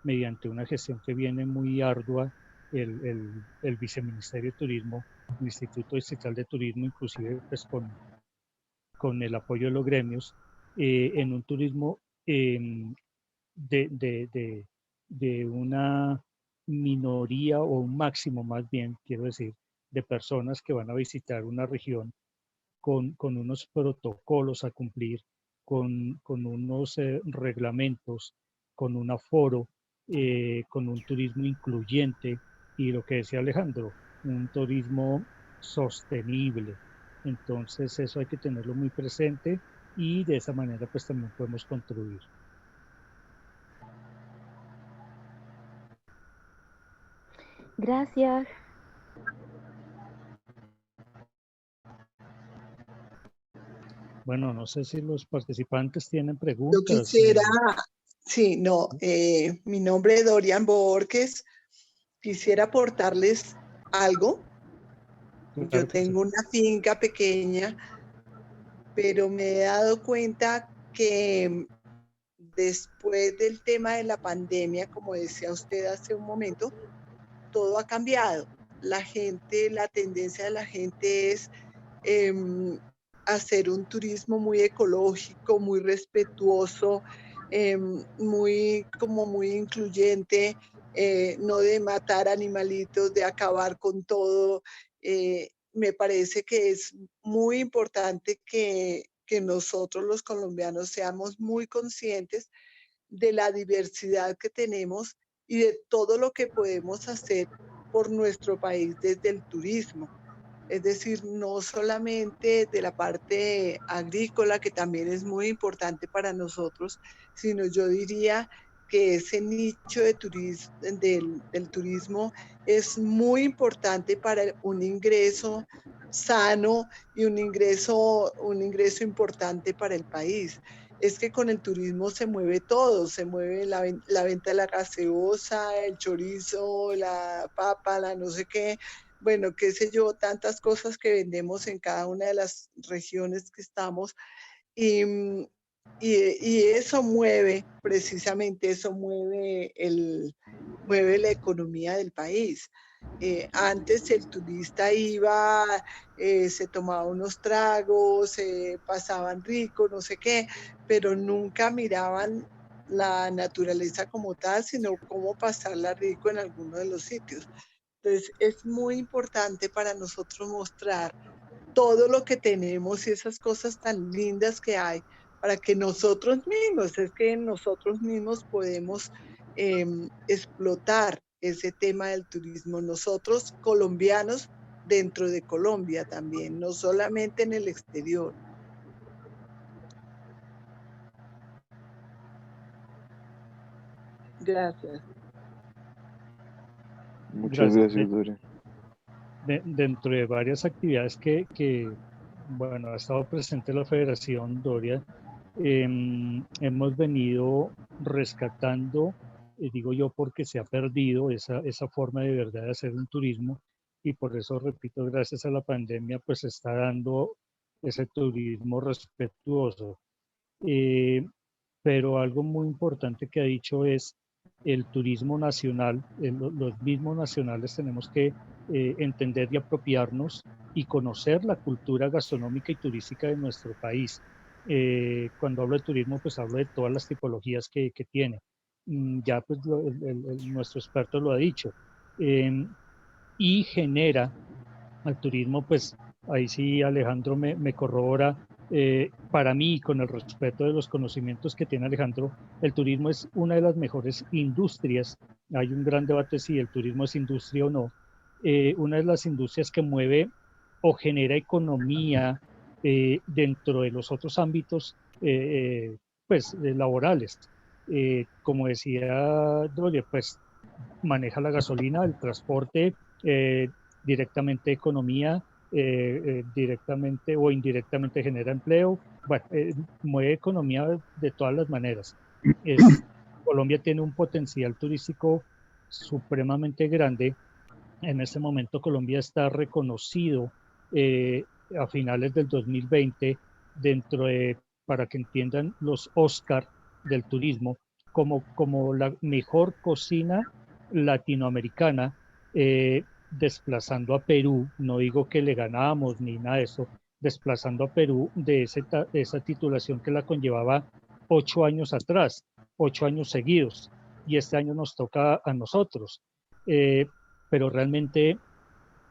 mediante una gestión que viene muy ardua, el Viceministerio de Turismo, el Instituto Distrital de Turismo, inclusive pues con el apoyo de los gremios, en un turismo de, de, de, de una minoría o un máximo más bien, quiero decir, de personas que van a visitar una región con unos protocolos a cumplir, con unos reglamentos, con un aforo, con un turismo incluyente y lo que decía Alejandro, un turismo sostenible. Entonces eso hay que tenerlo muy presente y de esa manera pues también podemos contribuir. Gracias. Bueno, no sé si los participantes tienen Yo preguntas. quisiera, sí, no, mi nombre es Dorian Borges, quisiera aportarles algo. Claro Yo que sí. tengo una finca pequeña, pero me he dado cuenta que después del tema de la pandemia, como decía usted hace un momento, todo ha cambiado. La gente, la tendencia de la gente es hacer un turismo muy ecológico, muy respetuoso, muy incluyente, no de matar animalitos, de acabar con todo. Me parece que es muy importante que nosotros los colombianos seamos muy conscientes de la diversidad que tenemos y de todo lo que podemos hacer por nuestro país desde el turismo. Es decir, no solamente de la parte agrícola, que también es muy importante para nosotros, sino yo diría que ese nicho de del turismo es muy importante para un ingreso sano y un ingreso importante para el país. Es que con el turismo se mueve todo, se mueve la venta de la gaseosa, el chorizo, la papa, la no sé qué, bueno, qué sé yo, tantas cosas que vendemos en cada una de las regiones que estamos. Y, y eso mueve, precisamente eso mueve la economía del país. Antes el turista iba, se tomaba unos tragos, pasaban rico, no sé qué, pero nunca miraban la naturaleza como tal, sino cómo pasarla rico en alguno de los sitios. Entonces, es muy importante para nosotros mostrar todo lo que tenemos y esas cosas tan lindas que hay, para que nosotros mismos, es que nosotros mismos podemos explotar ese tema del turismo, nosotros colombianos dentro de Colombia también, no solamente en el exterior. Gracias. Muchas gracias, Doria. Dentro de varias actividades bueno, ha estado presente la Federación, Doria, hemos venido rescatando, digo yo, porque se ha perdido esa forma de verdad de hacer un turismo, y por eso, repito, gracias a la pandemia, pues se está dando ese turismo respetuoso. Pero algo muy importante que ha dicho es el turismo nacional. Los mismos nacionales tenemos que entender y apropiarnos y conocer la cultura gastronómica y turística de nuestro país. Cuando hablo de turismo, pues hablo de todas las tipologías que tiene. Ya pues nuestro experto lo ha dicho. Y genera al turismo, pues ahí sí Alejandro me corrobora. Para mí, con el respeto de los conocimientos que tiene Alejandro, el turismo es una de las mejores industrias. Hay un gran debate si el turismo es industria o no. Una de las industrias que mueve o genera economía dentro de los otros ámbitos pues, laborales. Como decía Dolia, pues maneja la gasolina, el transporte, directamente economía, directamente o indirectamente genera empleo. Bueno, mueve economía de todas las maneras. Colombia tiene un potencial turístico supremamente grande. En este momento Colombia está reconocido a finales del 2020 dentro de, para que entiendan, los Oscar del turismo como la mejor cocina latinoamericana, desplazando a Perú. No digo que le ganábamos ni nada de eso, desplazando a Perú de esa titulación que la conllevaba 8 años atrás, 8 años seguidos, y este año nos toca a nosotros. Pero realmente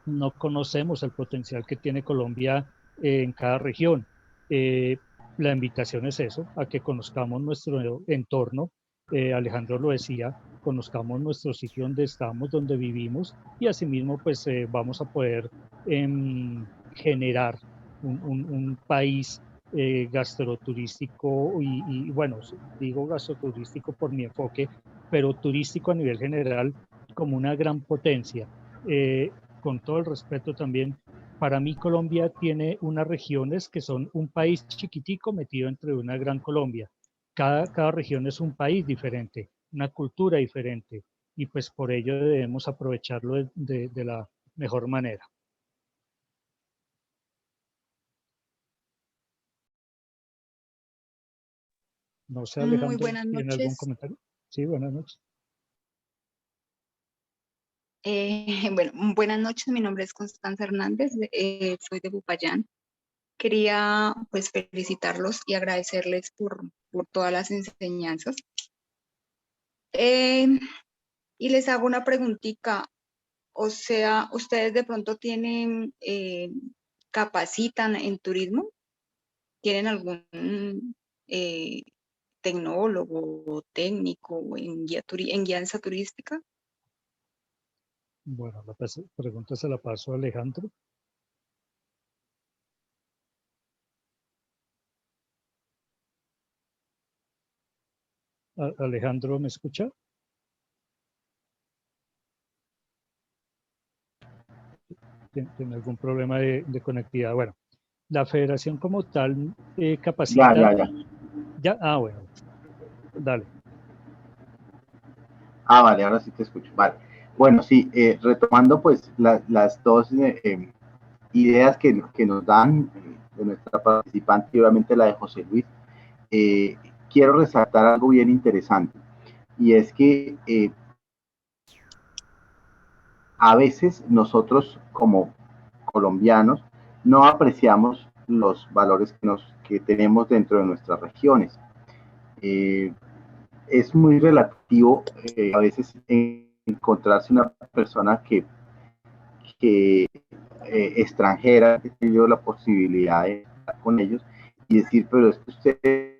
no conocemos el potencial que tiene Colombia en cada región. La invitación es eso, a que conozcamos nuestro entorno. Alejandro lo decía, conozcamos nuestro sitio donde estamos, donde vivimos, y asimismo pues vamos a poder generar un país gastroturístico y bueno, digo gastroturístico por mi enfoque, pero turístico a nivel general como una gran potencia. Con todo el respeto también, para mí Colombia tiene unas regiones que son un país chiquitico metido entre una gran Colombia. Cada región es un país diferente, una cultura diferente, y pues por ello debemos aprovecharlo de la mejor manera. No sé, Alejandro, Muy buenas ¿tiene algún noches. comentario? Sí, buenas noches. Bueno, buenas noches. Mi nombre es Constanza Hernández, soy de Popayán. Quería pues felicitarlos y agradecerles por todas las enseñanzas. Y les hago una preguntita. O sea, ¿ustedes de pronto tienen, capacitan en turismo? ¿Tienen algún tecnólogo o técnico en guianza turística? Bueno, la pregunta se la paso a Alejandro. Alejandro, ¿me escucha? ¿Tiene algún problema de conectividad? Bueno, la federación como tal capacita... Ya. ¿Ya? Ah, bueno. Dale. Ah, vale, ahora sí te escucho. Vale. Bueno, sí, retomando pues las dos ideas que nos dan de nuestra participante y obviamente la de José Luis, quiero resaltar algo bien interesante, y es que a veces nosotros como colombianos no apreciamos los valores que tenemos dentro de nuestras regiones. Es muy relativo a veces encontrarse una persona que extranjera, que tiene la posibilidad de estar con ellos y decir, pero es que ustedes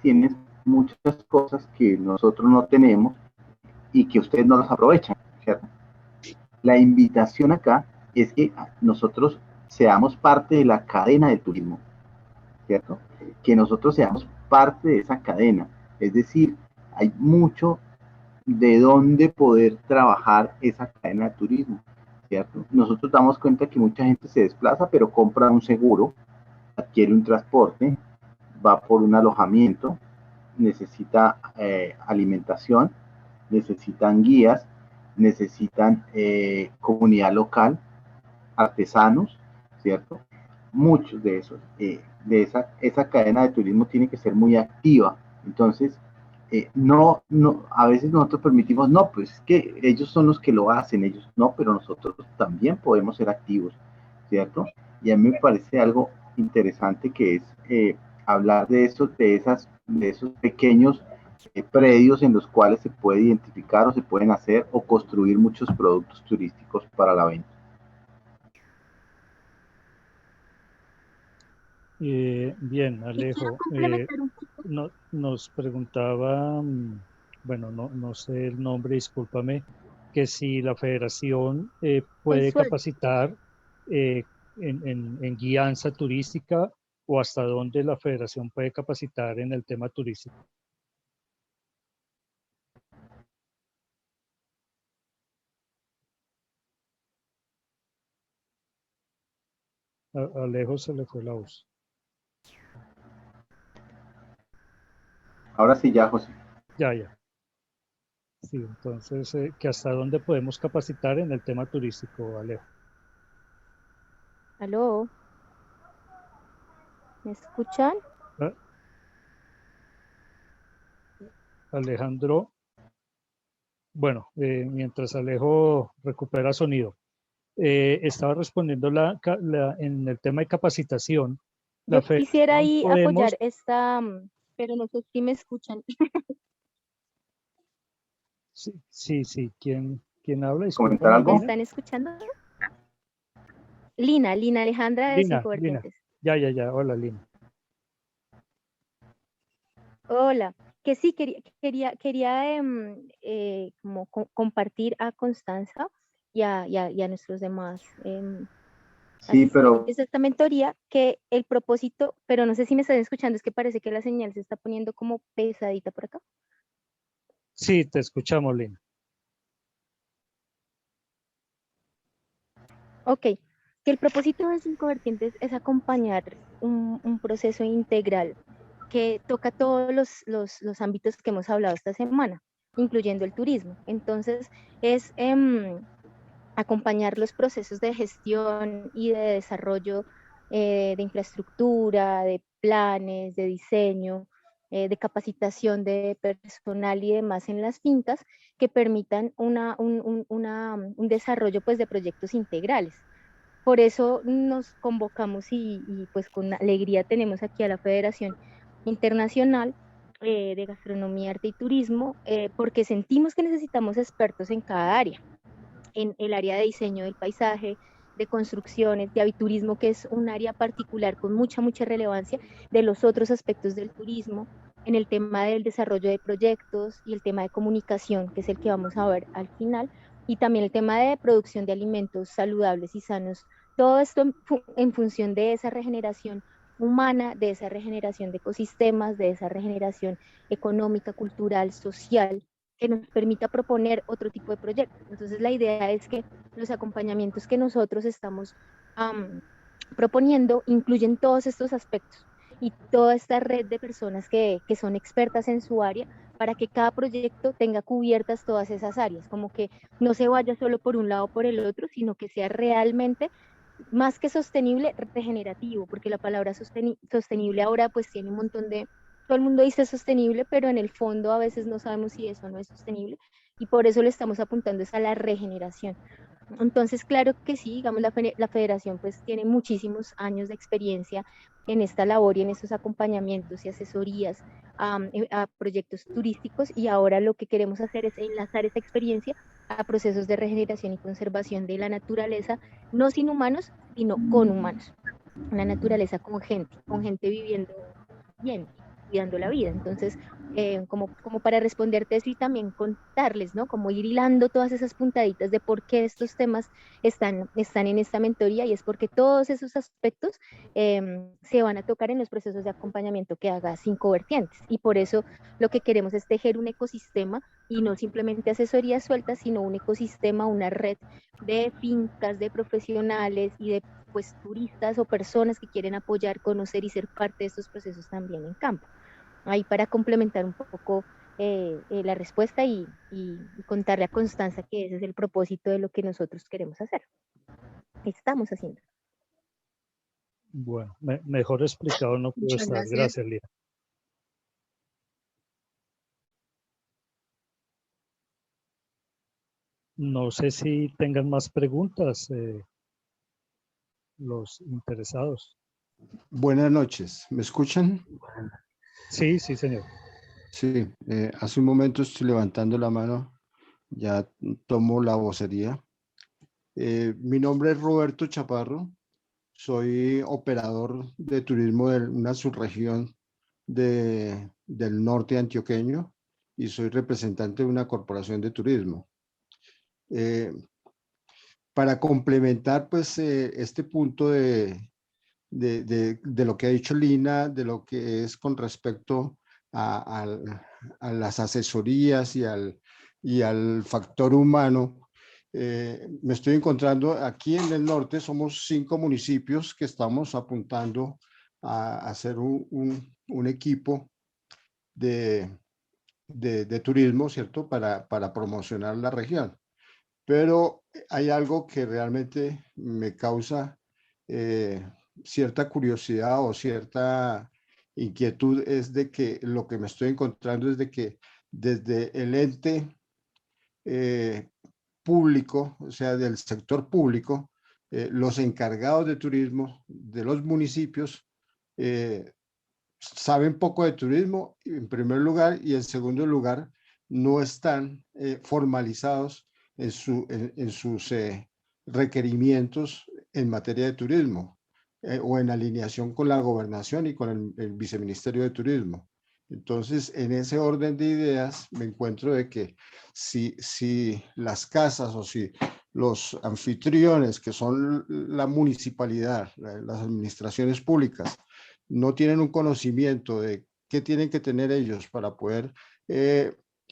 tienen muchas cosas que nosotros no tenemos y que ustedes no las aprovechan, ¿cierto? La invitación acá es que nosotros seamos parte de la cadena del turismo, ¿cierto? Que nosotros seamos parte de esa cadena. Es decir, hay mucho de dónde poder trabajar esa cadena de turismo, ¿cierto? Nosotros damos cuenta que mucha gente se desplaza, pero compra un seguro, adquiere un transporte, va por un alojamiento, necesita alimentación, necesitan guías, necesitan comunidad local, artesanos, ¿cierto? Muchos de esos, de esa cadena de turismo tiene que ser muy activa. Entonces, a veces nosotros permitimos, no, pues es que ellos son los que lo hacen, ellos no, pero nosotros también podemos ser activos, ¿cierto? Y a mí me parece algo interesante que es hablar de esos pequeños predios en los cuales se puede identificar o se pueden hacer o construir muchos productos turísticos para la venta. Bien, Alejo, nos preguntaba, bueno, no sé el nombre, discúlpame, que si la federación puede capacitar en guianza turística o hasta dónde la federación puede capacitar en el tema turístico. Alejo se le fue la voz. Ahora sí, ya, José. Ya. Sí, entonces, ¿que hasta dónde podemos capacitar en el tema turístico, Alejo? ¿Aló? ¿Me escuchan? Alejandro, bueno, mientras Alejo recupera sonido, estaba respondiendo en el tema de capacitación. Yo quisiera ahí apoyar esta, pero no sé si me escuchan. Sí. ¿Quién habla? ¿Comentar algo? ¿Me están escuchando? Lina Alejandra de Cinco Vertientes. Ya. Hola, Lina. Hola. Que sí, quería como compartir a Constanza y a nuestros demás sí, pero esta mentoría, que el propósito, pero no sé si me están escuchando, es que parece que la señal se está poniendo como pesadita por acá. Sí, te escuchamos, Lina. Ok, que el propósito de Cinco Vertientes es acompañar un proceso integral que toca todos los ámbitos que hemos hablado esta semana, incluyendo el turismo. Entonces, es acompañar los procesos de gestión y de desarrollo de infraestructura, de planes, de diseño, de capacitación de personal y demás en las fincas que permitan un desarrollo pues, de proyectos integrales. Por eso nos convocamos y pues con alegría tenemos aquí a la Federación Internacional de Gastronomía, Arte y Turismo, porque sentimos que necesitamos expertos en cada área, en el área de diseño del paisaje, de construcciones, de aviturismo, que es un área particular con mucha relevancia de los otros aspectos del turismo, en el tema del desarrollo de proyectos y el tema de comunicación, que es el que vamos a ver al final, y también el tema de producción de alimentos saludables y sanos. Todo esto en función de esa regeneración humana, de esa regeneración de ecosistemas, de esa regeneración económica, cultural, social, que nos permita proponer otro tipo de proyectos. Entonces la idea es que los acompañamientos que nosotros estamos proponiendo incluyen todos estos aspectos y toda esta red de personas que son expertas en su área para que cada proyecto tenga cubiertas todas esas áreas, como que no se vaya solo por un lado o por el otro, sino que sea realmente más que sostenible, regenerativo, porque la palabra sostenible ahora pues tiene un montón de, todo el mundo dice sostenible, pero en el fondo a veces no sabemos si eso no es sostenible y por eso le estamos apuntando es a la regeneración. Entonces, claro que sí, digamos, la federación pues tiene muchísimos años de experiencia en esta labor y en estos acompañamientos y asesorías a proyectos turísticos, y ahora lo que queremos hacer es enlazar esa experiencia a procesos de regeneración y conservación de la naturaleza, no sin humanos, sino con humanos. Una naturaleza con gente viviendo bien. cuidando la vida. Entonces, como para responderte eso y también contarles, ¿no? Como ir hilando todas esas puntaditas de por qué estos temas están en esta mentoría, y es porque todos esos aspectos se van a tocar en los procesos de acompañamiento que haga 5 vertientes. Y por eso lo que queremos es tejer un ecosistema y no simplemente asesorías sueltas, sino un ecosistema, una red de fincas, de profesionales y de pues turistas o personas que quieren apoyar, conocer y ser parte de estos procesos también en campo. Ahí para complementar un poco la respuesta y contarle a Constanza que ese es el propósito de lo que nosotros queremos hacer. Estamos haciendo. Bueno, mejor explicado no puedo Muchas estar. gracias. Gracias, Lina. No sé si tengan más preguntas los interesados. Buenas noches, ¿me escuchan? Sí, sí, señor. Sí, hace un momento estoy levantando la mano, ya tomo la vocería. Mi nombre es Roberto Chaparro, soy operador de turismo de una subregión del norte antioqueño y soy representante de una corporación de turismo. Para complementar pues este punto de lo que ha dicho Lina, de lo que es con respecto a, las asesorías y al factor humano. Me estoy encontrando aquí en el norte, somos 5 municipios que estamos apuntando a hacer un equipo de turismo, ¿cierto? Para promocionar la región. Pero hay algo que realmente me causa cierta curiosidad o cierta inquietud, es de que lo que me estoy encontrando es de que desde el ente público, o sea, del sector público, los encargados de turismo de los municipios saben poco de turismo, en primer lugar, y en segundo lugar, no están formalizados en sus requerimientos en materia de turismo o en alineación con la gobernación y con el viceministerio de turismo. Entonces, en ese orden de ideas, me encuentro de que si las casas o si los anfitriones, que son la municipalidad, las administraciones públicas, no tienen un conocimiento de qué tienen que tener ellos para poder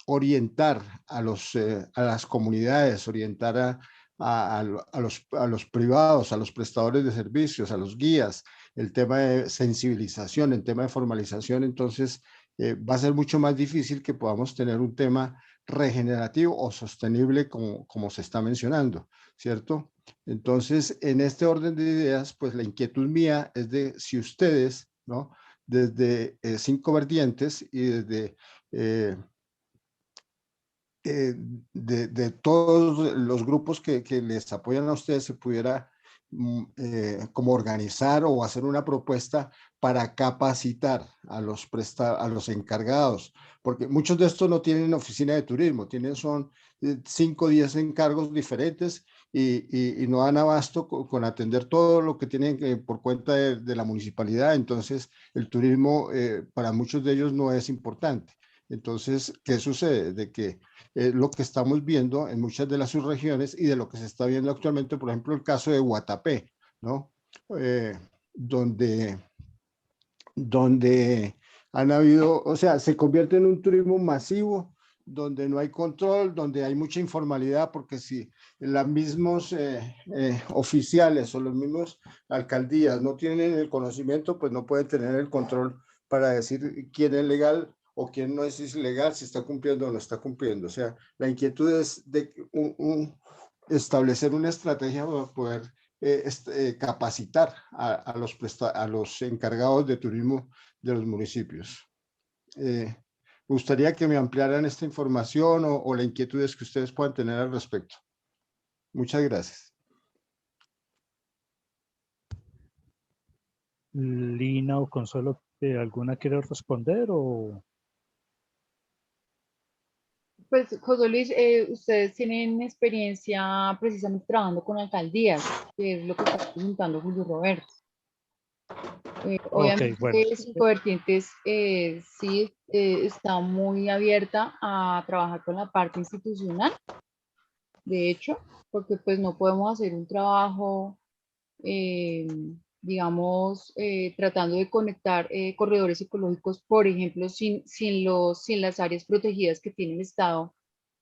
orientar a las comunidades, orientar a los privados, a los prestadores de servicios, a los guías, el tema de sensibilización, el tema de formalización. Entonces va a ser mucho más difícil que podamos tener un tema regenerativo o sostenible como se está mencionando, ¿cierto? Entonces, en este orden de ideas, pues la inquietud mía es de si ustedes, ¿no? Desde 5 vertientes y desde de todos los grupos que les apoyan a ustedes, se pudiera como organizar o hacer una propuesta para capacitar a los encargados, porque muchos de estos no tienen oficina de turismo, son 5 o 10 encargos diferentes y no dan abasto con atender todo lo que tienen por cuenta de la municipalidad. Entonces el turismo para muchos de ellos no es importante. Entonces, ¿qué sucede? De que lo que estamos viendo en muchas de las subregiones y de lo que se está viendo actualmente, por ejemplo, el caso de Guatapé, ¿no? Donde han habido, o sea, se convierte en un turismo masivo, donde no hay control, donde hay mucha informalidad, porque si los mismos oficiales o los mismos alcaldías no tienen el conocimiento, pues no pueden tener el control para decir quién es legal o quién no es ilegal, si está cumpliendo o no está cumpliendo. O sea, la inquietud es de establecer una estrategia para poder capacitar a los encargados de turismo de los municipios. Me gustaría que me ampliaran esta información o la inquietud que ustedes puedan tener al respecto. Muchas gracias. Lina o Consuelo, ¿alguna quiere responder o...? Pues, José Luis, ustedes tienen experiencia precisamente trabajando con alcaldías, que es lo que está preguntando Julio Roberto. Obviamente, bueno. Cinco Vertientes sí está muy abierta a trabajar con la parte institucional, de hecho, porque pues no podemos hacer un trabajo, eh, digamos, tratando de conectar corredores ecológicos, por ejemplo, sin las áreas protegidas que tiene el Estado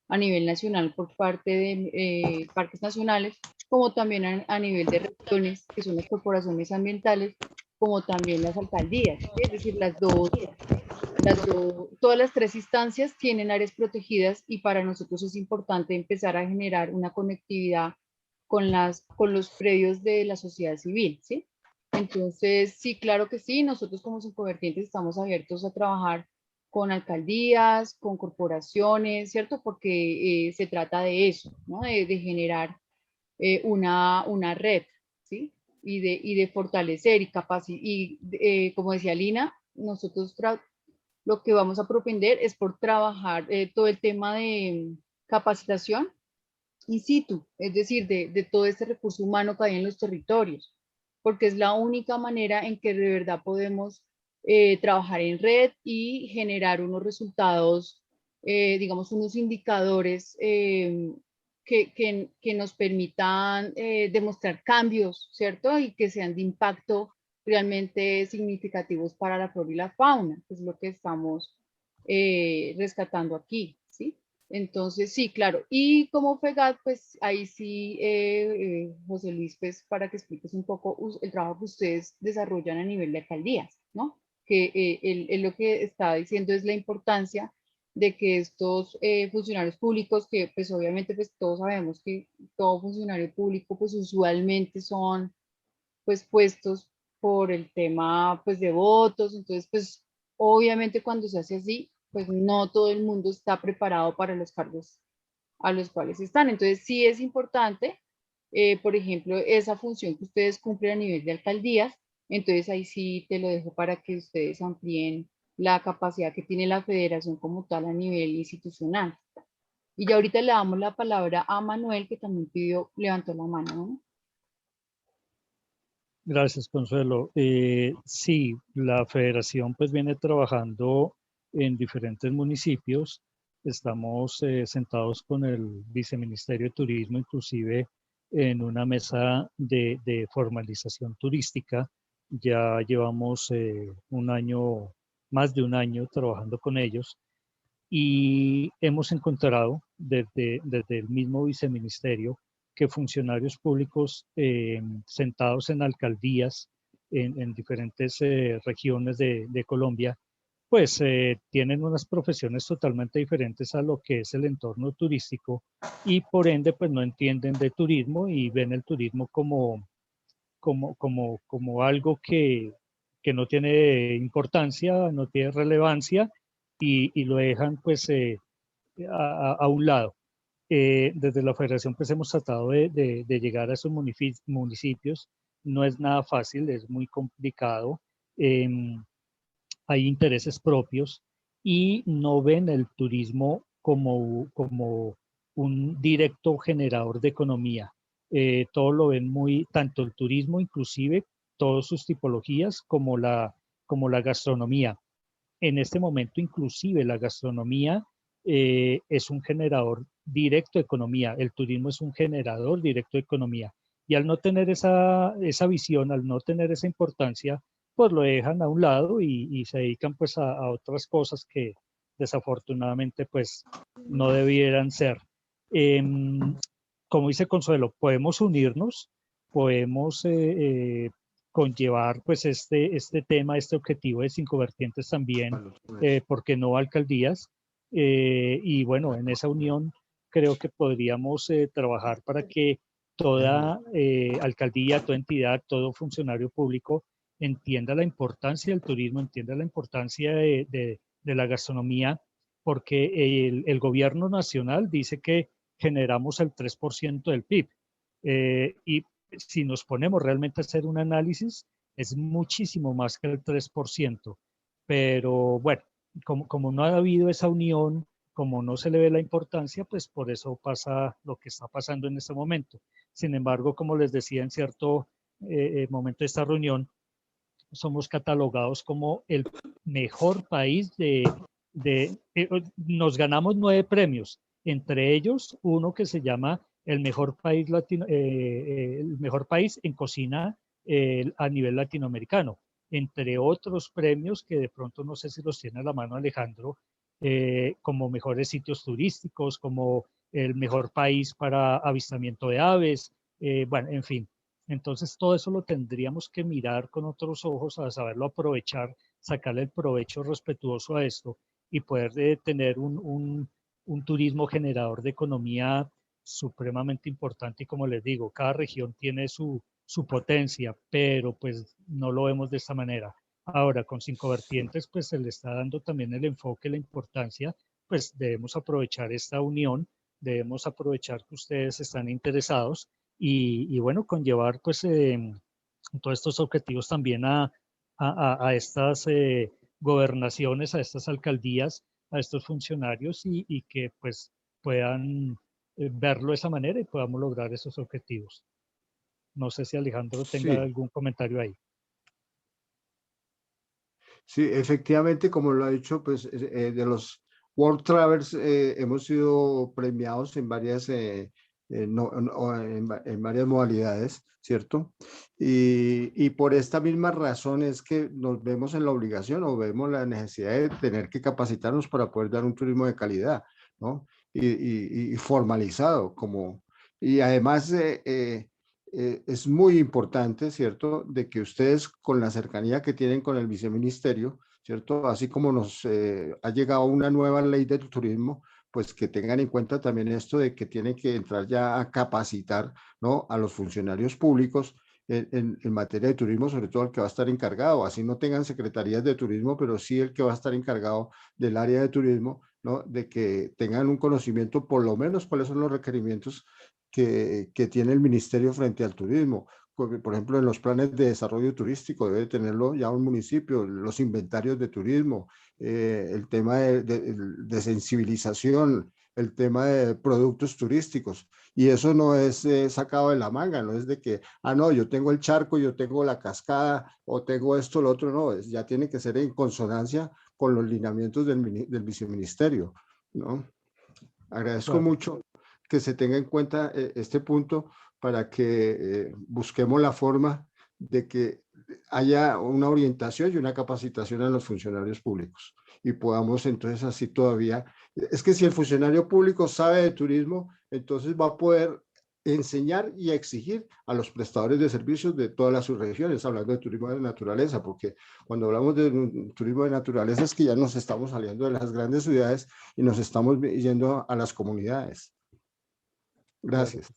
a nivel nacional por parte de parques nacionales, como también a nivel de regiones, que son las corporaciones ambientales, como también las alcaldías, ¿sí? Es decir, todas las tres instancias tienen áreas protegidas y para nosotros es importante empezar a generar una conectividad con los predios de la sociedad civil, ¿sí? Entonces, sí, claro que sí, nosotros como Cincovertientes estamos abiertos a trabajar con alcaldías, con corporaciones, ¿cierto? Porque se trata de eso, ¿no? De generar una red, ¿sí? Y de fortalecer y capacitar. Y como decía Lina, nosotros lo que vamos a propender es por trabajar todo el tema de capacitación in situ, es decir, de todo este recurso humano que hay en los territorios, porque es la única manera en que de verdad podemos trabajar en red y generar unos resultados, digamos, unos indicadores que nos permitan demostrar cambios, ¿cierto? Y que sean de impacto realmente significativos para la flora y la fauna, que es lo que estamos rescatando aquí, ¿sí? Entonces, sí, claro. Y como FEGAT, pues ahí sí, José Luis, pues para que expliques un poco el trabajo que ustedes desarrollan a nivel de alcaldías, ¿no? Que él lo que está diciendo es la importancia de que estos funcionarios públicos, que pues obviamente pues todos sabemos que todo funcionario público pues usualmente son pues puestos por el tema pues de votos, entonces pues obviamente cuando se hace así, pues no todo el mundo está preparado para los cargos a los cuales están. Entonces sí es importante, por ejemplo, esa función que ustedes cumplen a nivel de alcaldías, entonces ahí sí te lo dejo para que ustedes amplíen la capacidad que tiene la federación como tal a nivel institucional. Y ya ahorita le damos la palabra a Manuel, que también levantó la mano, ¿no? Gracias, Consuelo. Sí, la federación pues viene trabajando en diferentes municipios. Estamos sentados con el Viceministerio de Turismo, inclusive en una mesa de formalización turística. Ya llevamos un año, más de un año trabajando con ellos y hemos encontrado desde el mismo viceministerio que funcionarios públicos sentados en alcaldías en diferentes regiones de Colombia, pues tienen unas profesiones totalmente diferentes a lo que es el entorno turístico y por ende pues no entienden de turismo y ven el turismo como algo que no tiene importancia, no tiene relevancia y lo dejan pues a un lado. Desde la federación pues hemos tratado de llegar a esos municipios. No es nada fácil, es muy complicado. Hay intereses propios y no ven el turismo como un directo generador de economía. Todo lo ven tanto el turismo inclusive, todas sus tipologías, como la gastronomía. En este momento inclusive la gastronomía es un generador directo de economía, el turismo es un generador directo de economía. Y al no tener esa visión, al no tener esa importancia, pues lo dejan a un lado y se dedican pues a otras cosas que desafortunadamente pues no debieran ser. Como dice Consuelo, podemos unirnos, podemos conllevar pues este tema, este objetivo de Cinco Vertientes también, porque no alcaldías. Y bueno, en esa unión creo que podríamos trabajar para que toda alcaldía, toda entidad, todo funcionario público entienda la importancia del turismo, entienda la importancia de la gastronomía, porque el gobierno nacional dice que generamos el 3% del PIB. Y si nos ponemos realmente a hacer un análisis, es muchísimo más que el 3%. Pero bueno, como no ha habido esa unión, como no se le ve la importancia, pues por eso pasa lo que está pasando en este momento. Sin embargo, como les decía en cierto momento de esta reunión, somos catalogados como el mejor país nos ganamos 9 premios, entre ellos uno que se llama el mejor país, el mejor país en cocina a nivel latinoamericano, entre otros premios que de pronto no sé si los tiene a la mano Alejandro, como mejores sitios turísticos, como el mejor país para avistamiento de aves, bueno, en fin. Entonces todo eso lo tendríamos que mirar con otros ojos, a saberlo aprovechar, sacarle el provecho respetuoso a esto y poder tener un turismo generador de economía supremamente importante. Y como les digo, cada región tiene su potencia, pero pues no lo vemos de esta manera. Ahora, con 5 vertientes, pues se le está dando también el enfoque, la importancia, pues debemos aprovechar esta unión, debemos aprovechar que ustedes están interesados y bueno, conllevar pues todos estos objetivos también a estas gobernaciones, a estas alcaldías, a estos funcionarios y que pues puedan verlo de esa manera y podamos lograr esos objetivos. No sé si Alejandro tenga Sí, algún comentario ahí. sí, efectivamente, como lo ha dicho, pues de los World Travelers hemos sido premiados en varias, en varias modalidades, ¿cierto? Y por esta misma razón es que nos vemos en la obligación o vemos la necesidad de tener que capacitarnos para poder dar un turismo de calidad, ¿no? Y formalizado, como, y además es muy importante, ¿cierto?, de que ustedes con la cercanía que tienen con el viceministerio, ¿cierto?, así como nos ha llegado una nueva ley de turismo, pues que tengan en cuenta también esto de que tienen que entrar ya a capacitar, ¿no?, a los funcionarios públicos en materia de turismo, sobre todo el que va a estar encargado, así no tengan secretarías de turismo, pero sí el que va a estar encargado del área de turismo, ¿no?, de que tengan un conocimiento por lo menos cuáles son los requerimientos que tiene el ministerio frente al turismo. Por ejemplo, en los planes de desarrollo turístico debe tenerlo ya un municipio, los inventarios de turismo, el tema de sensibilización, el tema de productos turísticos. Y eso no es sacado de la manga, no es de que, no, yo tengo el charco, yo tengo la cascada o tengo esto, lo otro, no, ya tiene que ser en consonancia con los lineamientos del viceministerio, ¿no? Agradezco mucho que se tenga en cuenta este punto para que busquemos la forma de que haya una orientación y una capacitación a los funcionarios públicos y podamos entonces así todavía, es que si el funcionario público sabe de turismo, entonces va a poder enseñar y exigir a los prestadores de servicios de todas las subregiones, hablando de turismo de naturaleza, porque cuando hablamos de turismo de naturaleza es que ya nos estamos saliendo de las grandes ciudades y nos estamos yendo a las comunidades. Gracias.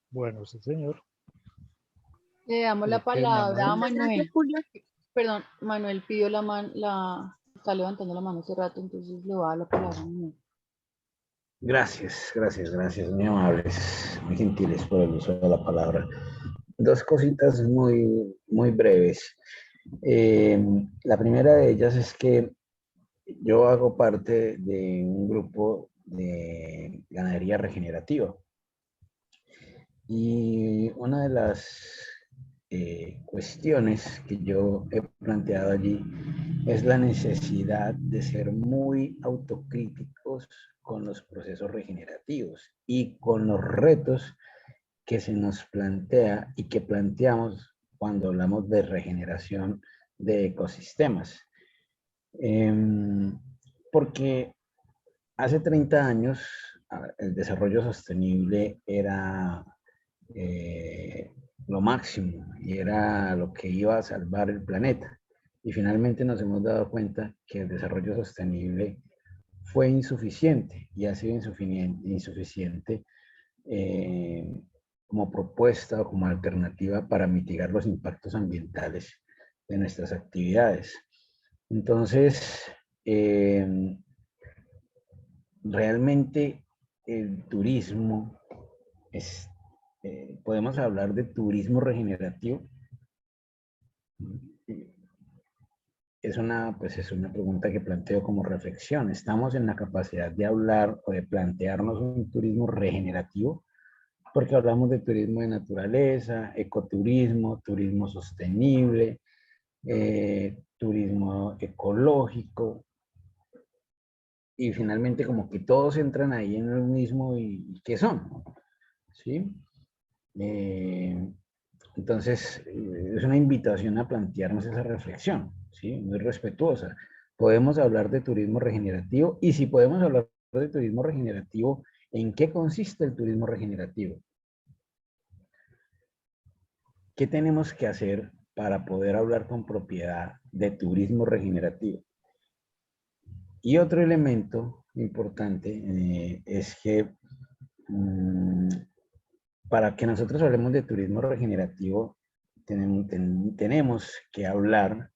Bueno, sí, señor. Le damos la palabra a Manuel. Perdón, Manuel pidió está levantando la mano hace rato, entonces le voy a dar la palabra a Manuel. Gracias, muy amables, muy gentiles por el uso de la palabra. Dos cositas muy breves. La primera de ellas es que yo hago parte de un grupo de ganadería regenerativa. Y una de las cuestiones que yo he planteado allí es la necesidad de ser muy autocríticos con los procesos regenerativos y con los retos que se nos plantea y que planteamos cuando hablamos de regeneración de ecosistemas. Porque hace 30 años el desarrollo sostenible era lo máximo y era lo que iba a salvar el planeta. Y finalmente nos hemos dado cuenta que el desarrollo sostenible fue insuficiente y ha sido insuficiente como propuesta o como alternativa para mitigar los impactos ambientales de nuestras actividades. Entonces, realmente el turismo podemos hablar de turismo regenerativo. Es una pregunta que planteo como reflexión. ¿Estamos en la capacidad de hablar o de plantearnos un turismo regenerativo? Porque hablamos de turismo de naturaleza, ecoturismo, turismo sostenible, turismo ecológico, y finalmente como que todos entran ahí en el mismo y ¿qué son? ¿Sí? Entonces, es una invitación a plantearnos esa reflexión, ¿sí? Muy respetuosa. Podemos hablar de turismo regenerativo, y si podemos hablar de turismo regenerativo, ¿en qué consiste el turismo regenerativo? ¿Qué tenemos que hacer para poder hablar con propiedad de turismo regenerativo? Y otro elemento importante es que para que nosotros hablemos de turismo regenerativo, tenemos que hablar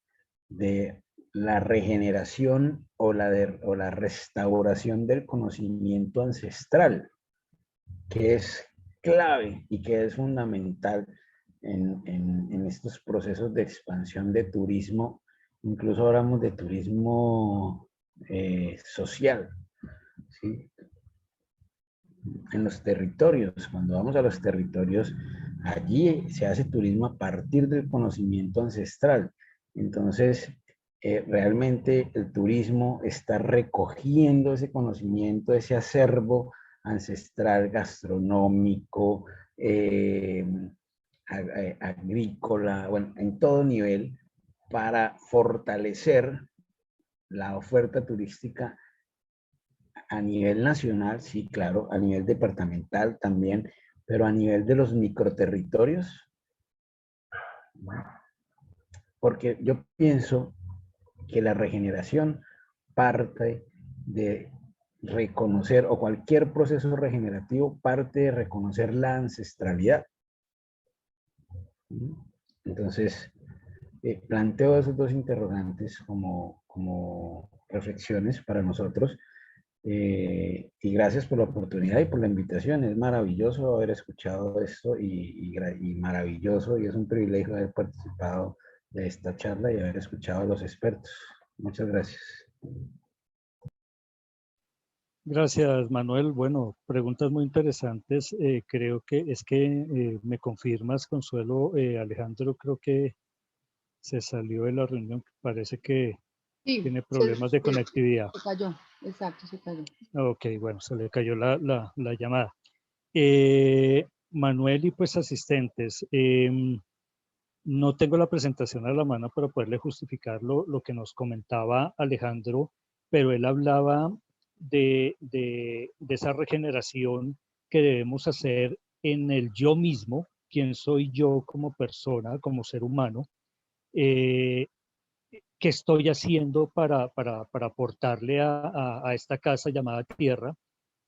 de la regeneración o la restauración del conocimiento ancestral, que es clave y que es fundamental en estos procesos de expansión de turismo. Incluso hablamos de turismo social, ¿sí? En los territorios, cuando vamos a los territorios, allí se hace turismo a partir del conocimiento ancestral. Entonces, realmente el turismo está recogiendo ese conocimiento, ese acervo ancestral, gastronómico, agrícola, bueno, en todo nivel, para fortalecer la oferta turística a nivel nacional, sí, claro, a nivel departamental también, pero a nivel de los microterritorios, porque yo pienso que la regeneración parte de reconocer, o cualquier proceso regenerativo parte de reconocer la ancestralidad. Entonces, planteo esos dos interrogantes como reflexiones para nosotros. Y gracias por la oportunidad y por la invitación. Es maravilloso haber escuchado esto y maravilloso, y es un privilegio haber participado de esta charla y haber escuchado a los expertos. Muchas gracias. Gracias, Manuel. Bueno, preguntas muy interesantes. Creo que es que me confirmas, Consuelo. Alejandro creo que se salió de la reunión. Parece que Sí, tiene problemas de conectividad. se cayó, exacto, se cayó. Ok, bueno, se le cayó la llamada. Manuel y pues asistentes, no tengo la presentación a la mano para poderle justificar lo que nos comentaba Alejandro, pero él hablaba de esa regeneración que debemos hacer en el yo mismo, quién soy yo como persona, como ser humano, qué estoy haciendo para aportarle a esta casa llamada Tierra,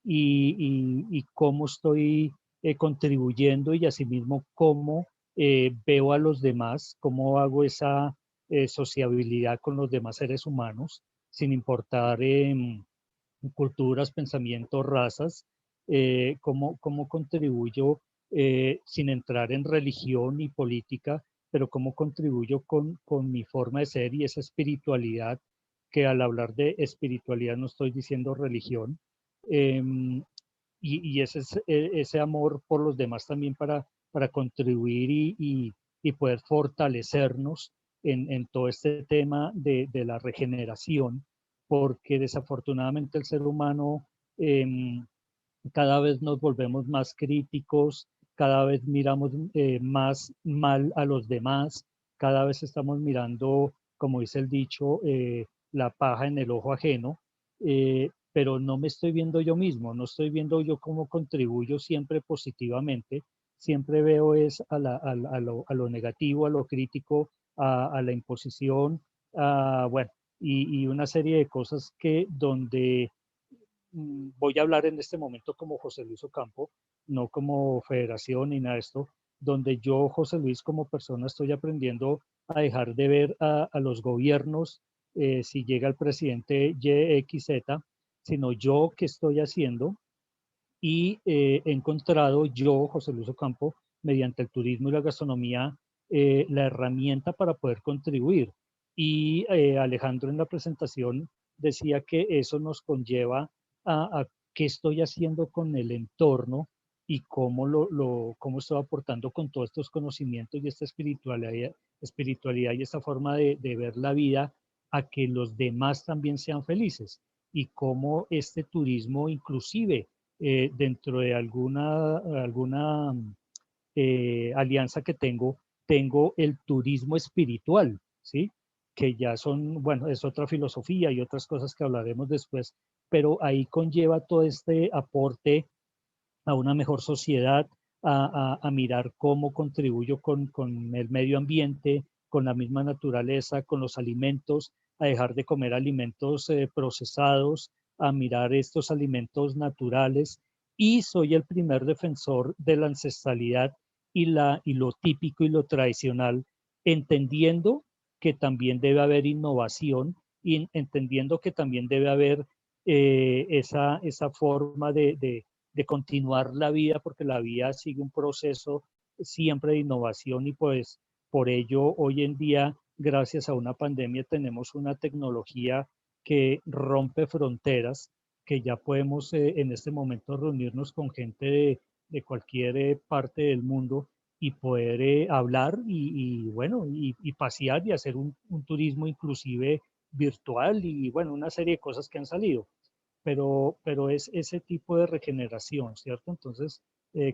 y cómo estoy contribuyendo, y asimismo cómo veo a los demás, cómo hago esa sociabilidad con los demás seres humanos, sin importar culturas, pensamientos, razas, cómo contribuyo sin entrar en religión y política, pero cómo contribuyo con mi forma de ser y esa espiritualidad, que al hablar de espiritualidad no estoy diciendo religión, y ese amor por los demás también para contribuir y poder fortalecernos en todo este tema de la regeneración, porque desafortunadamente el ser humano cada vez nos volvemos más críticos, cada vez miramos más mal a los demás, cada vez estamos mirando, como dice el dicho, la paja en el ojo ajeno, pero no me estoy viendo yo mismo, no estoy viendo yo cómo contribuyo siempre positivamente, siempre veo es a lo negativo, a lo crítico, a la imposición, bueno, y una serie de cosas que donde voy a hablar en este momento como José Luis Ocampo, no como federación ni nada de esto, donde yo, José Luis, como persona, estoy aprendiendo a dejar de ver a los gobiernos si llega el presidente YXZ, sino yo qué estoy haciendo, y he encontrado yo, José Luis Ocampo, mediante el turismo y la gastronomía, la herramienta para poder contribuir. Y Alejandro en la presentación decía que eso nos conlleva a qué estoy haciendo con el entorno y cómo, cómo estoy aportando con todos estos conocimientos y esta espiritualidad y esta forma de ver la vida a que los demás también sean felices, y cómo este turismo inclusive dentro de alguna alianza que tengo el turismo espiritual, ¿sí? Que ya son, bueno, es otra filosofía y otras cosas que hablaremos después, pero ahí conlleva todo este aporte a una mejor sociedad, a mirar cómo contribuyo con el medio ambiente, con la misma naturaleza, con los alimentos, a dejar de comer alimentos procesados, a mirar estos alimentos naturales, y soy el primer defensor de la ancestralidad y lo típico y lo tradicional, entendiendo que también debe haber innovación y entendiendo que también debe haber esa forma de continuar la vida, porque la vida sigue un proceso siempre de innovación, y pues por ello hoy en día, gracias a una pandemia, tenemos una tecnología que rompe fronteras, que ya podemos en este momento reunirnos con gente de cualquier parte del mundo y poder hablar bueno, y pasear y hacer un turismo inclusive virtual, y bueno, una serie de cosas que han salido. Pero es ese tipo de regeneración, ¿cierto? Entonces,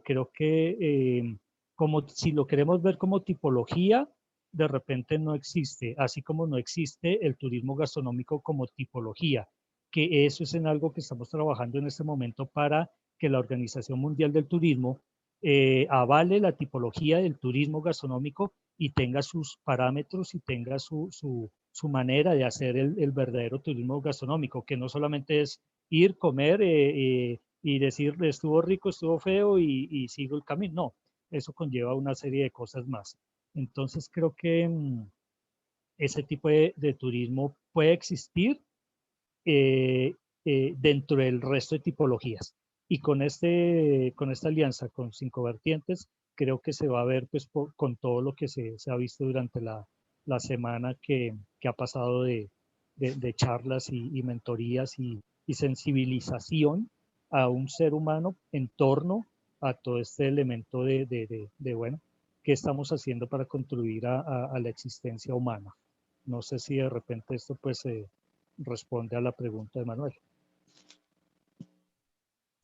creo que como si lo queremos ver como tipología, de repente no existe, así como no existe el turismo gastronómico como tipología, que eso es en algo que estamos trabajando en este momento para que la Organización Mundial del Turismo avale la tipología del turismo gastronómico y tenga sus parámetros y tenga su manera de hacer el verdadero turismo gastronómico, que no solamente es ir, comer y decir estuvo rico, estuvo feo y sigo el camino. No, eso conlleva una serie de cosas más. Entonces creo que ese tipo de turismo puede existir dentro del resto de tipologías. Y con esta alianza con 5 vertientes, creo que se va a ver pues, con todo lo que se ha visto durante la semana que ha pasado de charlas y mentorías y sensibilización a un ser humano en torno a todo este elemento bueno, qué estamos haciendo para contribuir a la existencia humana. No sé si de repente esto pues responde a la pregunta de Manuel.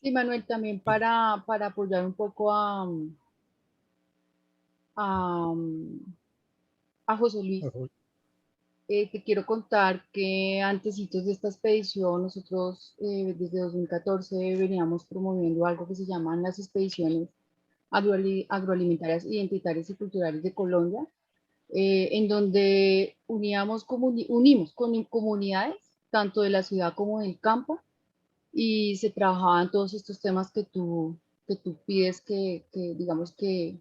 Sí, Manuel, también para apoyar un poco a José Luis. Te quiero contar que antesitos de esta expedición, nosotros desde 2014 veníamos promoviendo algo que se llaman las expediciones agroalimentarias, identitarias y culturales de Colombia, en donde unimos con comunidades, tanto de la ciudad como del campo, y se trabajaban todos estos temas que tú pides digamos que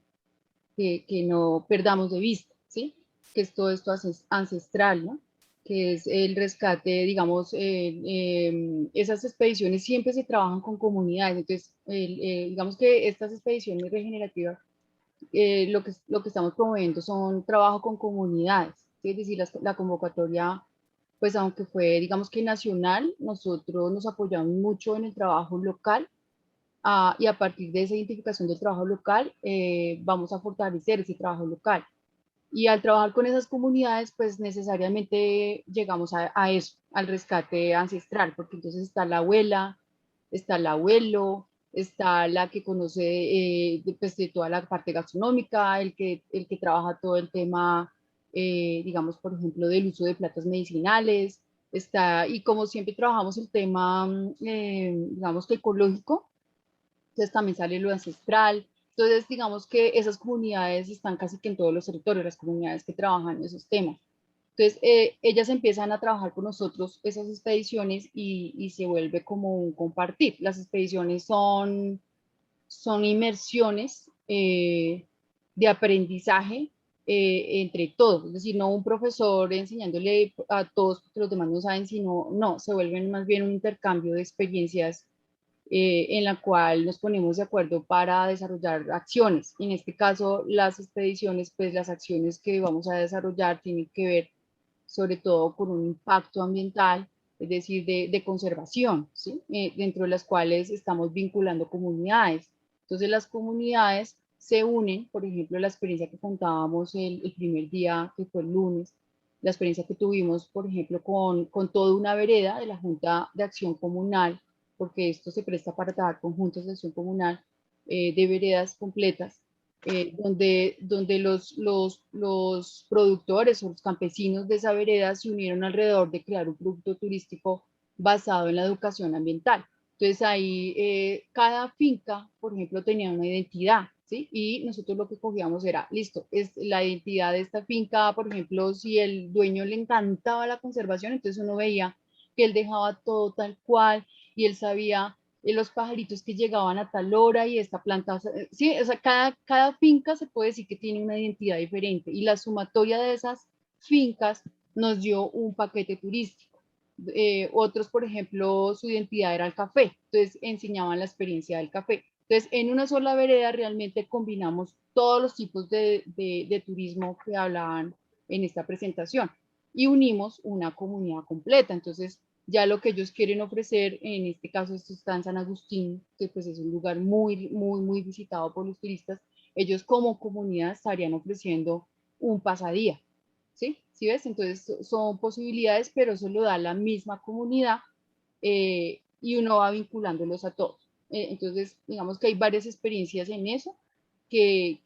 no perdamos de vista, ¿sí? Que es todo esto ancestral, ¿no? Que es el rescate, digamos, esas expediciones siempre se trabajan con comunidades, entonces, digamos que estas expediciones regenerativas, lo que estamos promoviendo son trabajo con comunidades, ¿sí? Es decir, la convocatoria, pues aunque fue, digamos que nacional, nosotros nos apoyamos mucho en el trabajo local. Y a partir de esa identificación del trabajo local, vamos a fortalecer ese trabajo local. Y al trabajar con esas comunidades, pues necesariamente llegamos a eso, al rescate ancestral, porque entonces está la abuela, está el abuelo, está la que conoce pues, de toda la parte gastronómica, el que trabaja todo el tema, digamos, por ejemplo, del uso de plantas medicinales, está, y como siempre trabajamos el tema, digamos que ecológico, entonces también sale lo ancestral. Entonces, digamos que esas comunidades están casi que en todos los territorios, las comunidades que trabajan en esos temas. Entonces, ellas empiezan a trabajar con nosotros esas expediciones y se vuelve como un compartir. Las expediciones son inmersiones de aprendizaje entre todos, es decir, no un profesor enseñándole a todos porque los demás no saben, sino, no, se vuelven más bien un intercambio de experiencias en la cual nos ponemos de acuerdo para desarrollar acciones. En este caso, las expediciones, pues las acciones que vamos a desarrollar tienen que ver sobre todo con un impacto ambiental, es decir, de conservación, ¿sí? Dentro de las cuales estamos vinculando comunidades. Entonces las comunidades se unen, por ejemplo, la experiencia que contábamos el primer día, que fue el lunes, la experiencia que tuvimos, por ejemplo, con toda una vereda de la Junta de Acción Comunal, porque esto se presta para trabajar con juntas de acción comunal de veredas completas, donde los productores o los campesinos de esa vereda se unieron alrededor de crear un producto turístico basado en la educación ambiental. Entonces ahí cada finca, por ejemplo, tenía una identidad, ¿sí? Y nosotros lo que cogíamos era, listo, es la identidad de esta finca, por ejemplo, si el dueño le encantaba la conservación, entonces uno veía que él dejaba todo tal cual y él sabía los pajaritos que llegaban a tal hora y esta planta, sí, o sea, cada finca se puede decir que tiene una identidad diferente y la sumatoria de esas fincas nos dio un paquete turístico. Otros, por ejemplo, su identidad era el café, entonces enseñaban la experiencia del café. Entonces, en una sola vereda realmente combinamos todos los tipos de turismo que hablaban en esta presentación y unimos una comunidad completa. Entonces, ya lo que ellos quieren ofrecer, en este caso esto está en San Agustín, que pues es un lugar muy visitado por los turistas, ellos como comunidad estarían ofreciendo un pasadía, ¿sí? ¿Sí ves? Entonces son posibilidades, pero eso lo da la misma comunidad y uno va vinculándolos a todos. Entonces, digamos que hay varias experiencias en eso, que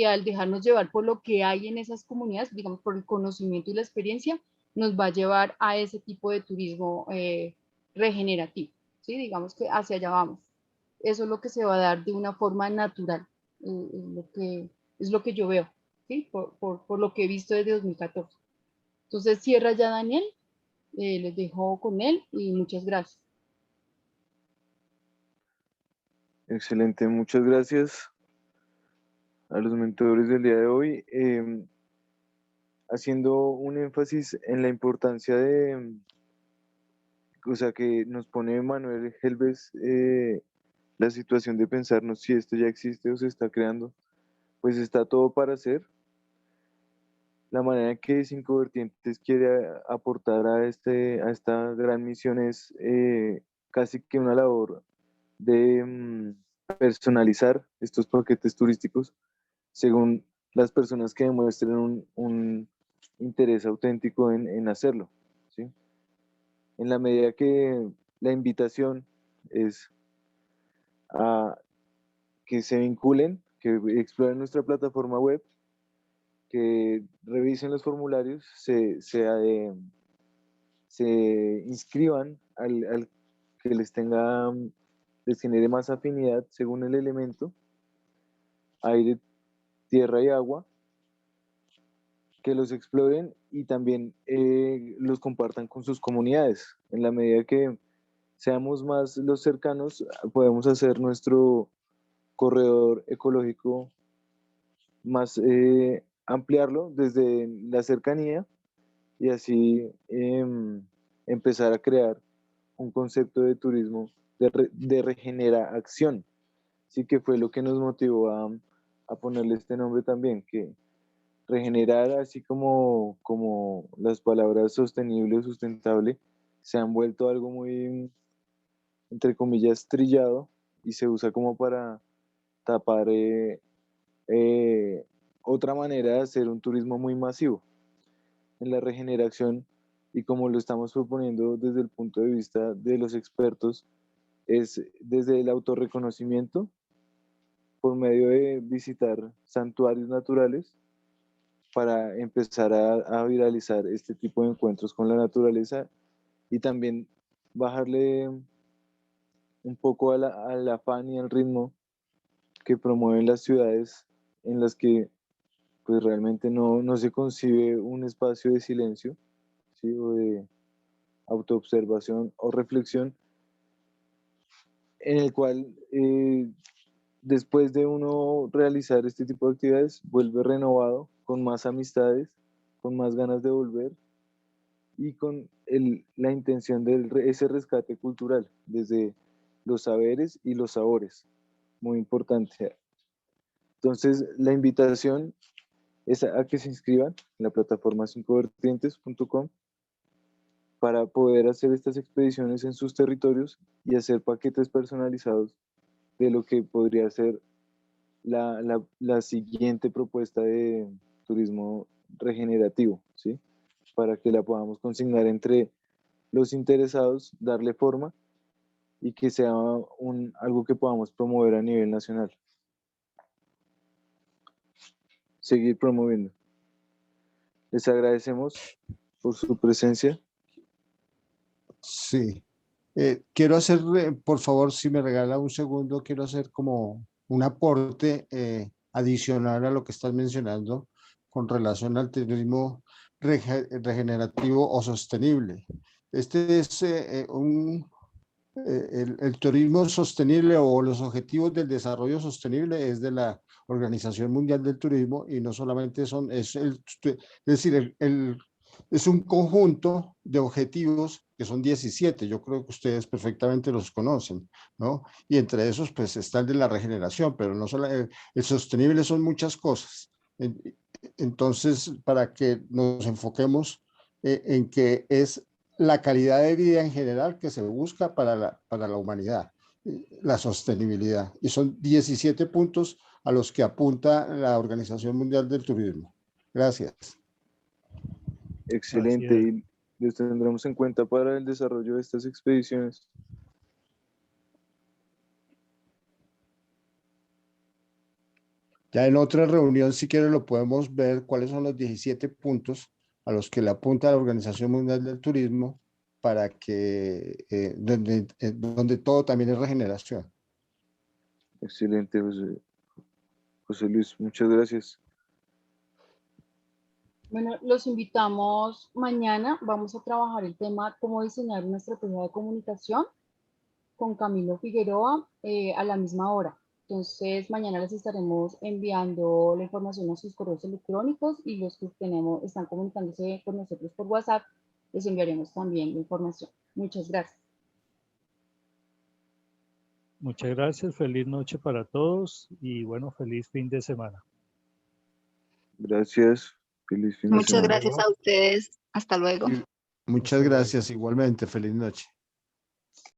al dejarnos llevar por lo que hay en esas comunidades, digamos, por el conocimiento y la experiencia, nos va a llevar a ese tipo de turismo regenerativo, ¿sí? Digamos que hacia allá vamos. Eso es lo que se va a dar de una forma natural, es lo que yo veo, ¿sí? Por lo que he visto desde 2014. Entonces cierra ya Daniel, les dejo con él y muchas gracias. Excelente, muchas gracias a los mentores del día de hoy, haciendo un énfasis en la importancia de, o sea, que nos pone Manuel Helves, la situación de pensarnos si esto ya existe o se está creando, pues está todo para hacer. La manera que Cinco Vertientes quiere aportar a esta gran misión es casi que una labor de personalizar estos paquetes turísticos según las personas que demuestren un interés auténtico en hacerlo, ¿sí? En la medida que la invitación es a que se vinculen, que exploren nuestra plataforma web, que revisen los formularios, se inscriban al que les genere más afinidad según el elemento, aire, tierra y agua, que los exploren y también los compartan con sus comunidades. En la medida que seamos más los cercanos, podemos hacer nuestro corredor ecológico más, ampliarlo desde la cercanía y así empezar a crear un concepto de turismo de regeneración. Sí, que fue lo que nos motivó a ponerle este nombre también, que regenerar, así como las palabras sostenible o sustentable, se han vuelto algo muy, entre comillas, trillado y se usa como para tapar otra manera de hacer un turismo muy masivo. En la regeneración, y como lo estamos proponiendo desde el punto de vista de los expertos, es desde el autorreconocimiento por medio de visitar santuarios naturales para empezar a viralizar este tipo de encuentros con la naturaleza y también bajarle un poco al afán y al ritmo que promueven las ciudades en las que pues realmente no se concibe un espacio de silencio, ¿sí? O de autoobservación o reflexión en el cual después de uno realizar este tipo de actividades vuelve renovado, con más amistades, con más ganas de volver y con la intención de ese rescate cultural desde los saberes y los sabores, muy importante. Entonces, la invitación es a que se inscriban en la plataforma 5vertientes.com para poder hacer estas expediciones en sus territorios y hacer paquetes personalizados de lo que podría ser la siguiente propuesta de turismo regenerativo, ¿sí? Para que la podamos consignar entre los interesados, darle forma y que sea algo que podamos promover a nivel nacional. Seguir promoviendo. Les agradecemos por su presencia. Sí. Quiero hacer, por favor, si me regala un segundo, quiero hacer como un aporte adicional a lo que estás mencionando con relación al turismo regenerativo o sostenible. Este es el turismo sostenible o los objetivos del desarrollo sostenible es de la Organización Mundial del Turismo y no solamente son, es decir, es un conjunto de objetivos que son 17, yo creo que ustedes perfectamente los conocen, ¿no? Y entre esos pues está el de la regeneración, pero no solo el sostenible son muchas cosas. Entonces, para que nos enfoquemos en que es la calidad de vida en general que se busca para la humanidad, la sostenibilidad. Y son 17 puntos a los que apunta la Organización Mundial del Turismo. Gracias. Excelente, y los tendremos en cuenta para el desarrollo de estas expediciones. Ya en otra reunión, si quieren, lo podemos ver cuáles son los 17 puntos a los que le apunta la Organización Mundial del Turismo para que, donde todo también es regeneración. Excelente, José Luis, muchas gracias. Bueno, los invitamos mañana. Vamos a trabajar el tema cómo diseñar una estrategia de comunicación con Camilo Figueroa a la misma hora. Entonces, mañana les estaremos enviando la información a sus correos electrónicos y los que están comunicándose con nosotros por WhatsApp, les enviaremos también la información. Muchas gracias. Muchas gracias, feliz noche para todos y bueno, feliz fin de semana. Gracias, feliz fin de semana. Muchas gracias a ustedes. Hasta luego. Muchas gracias, igualmente, feliz noche.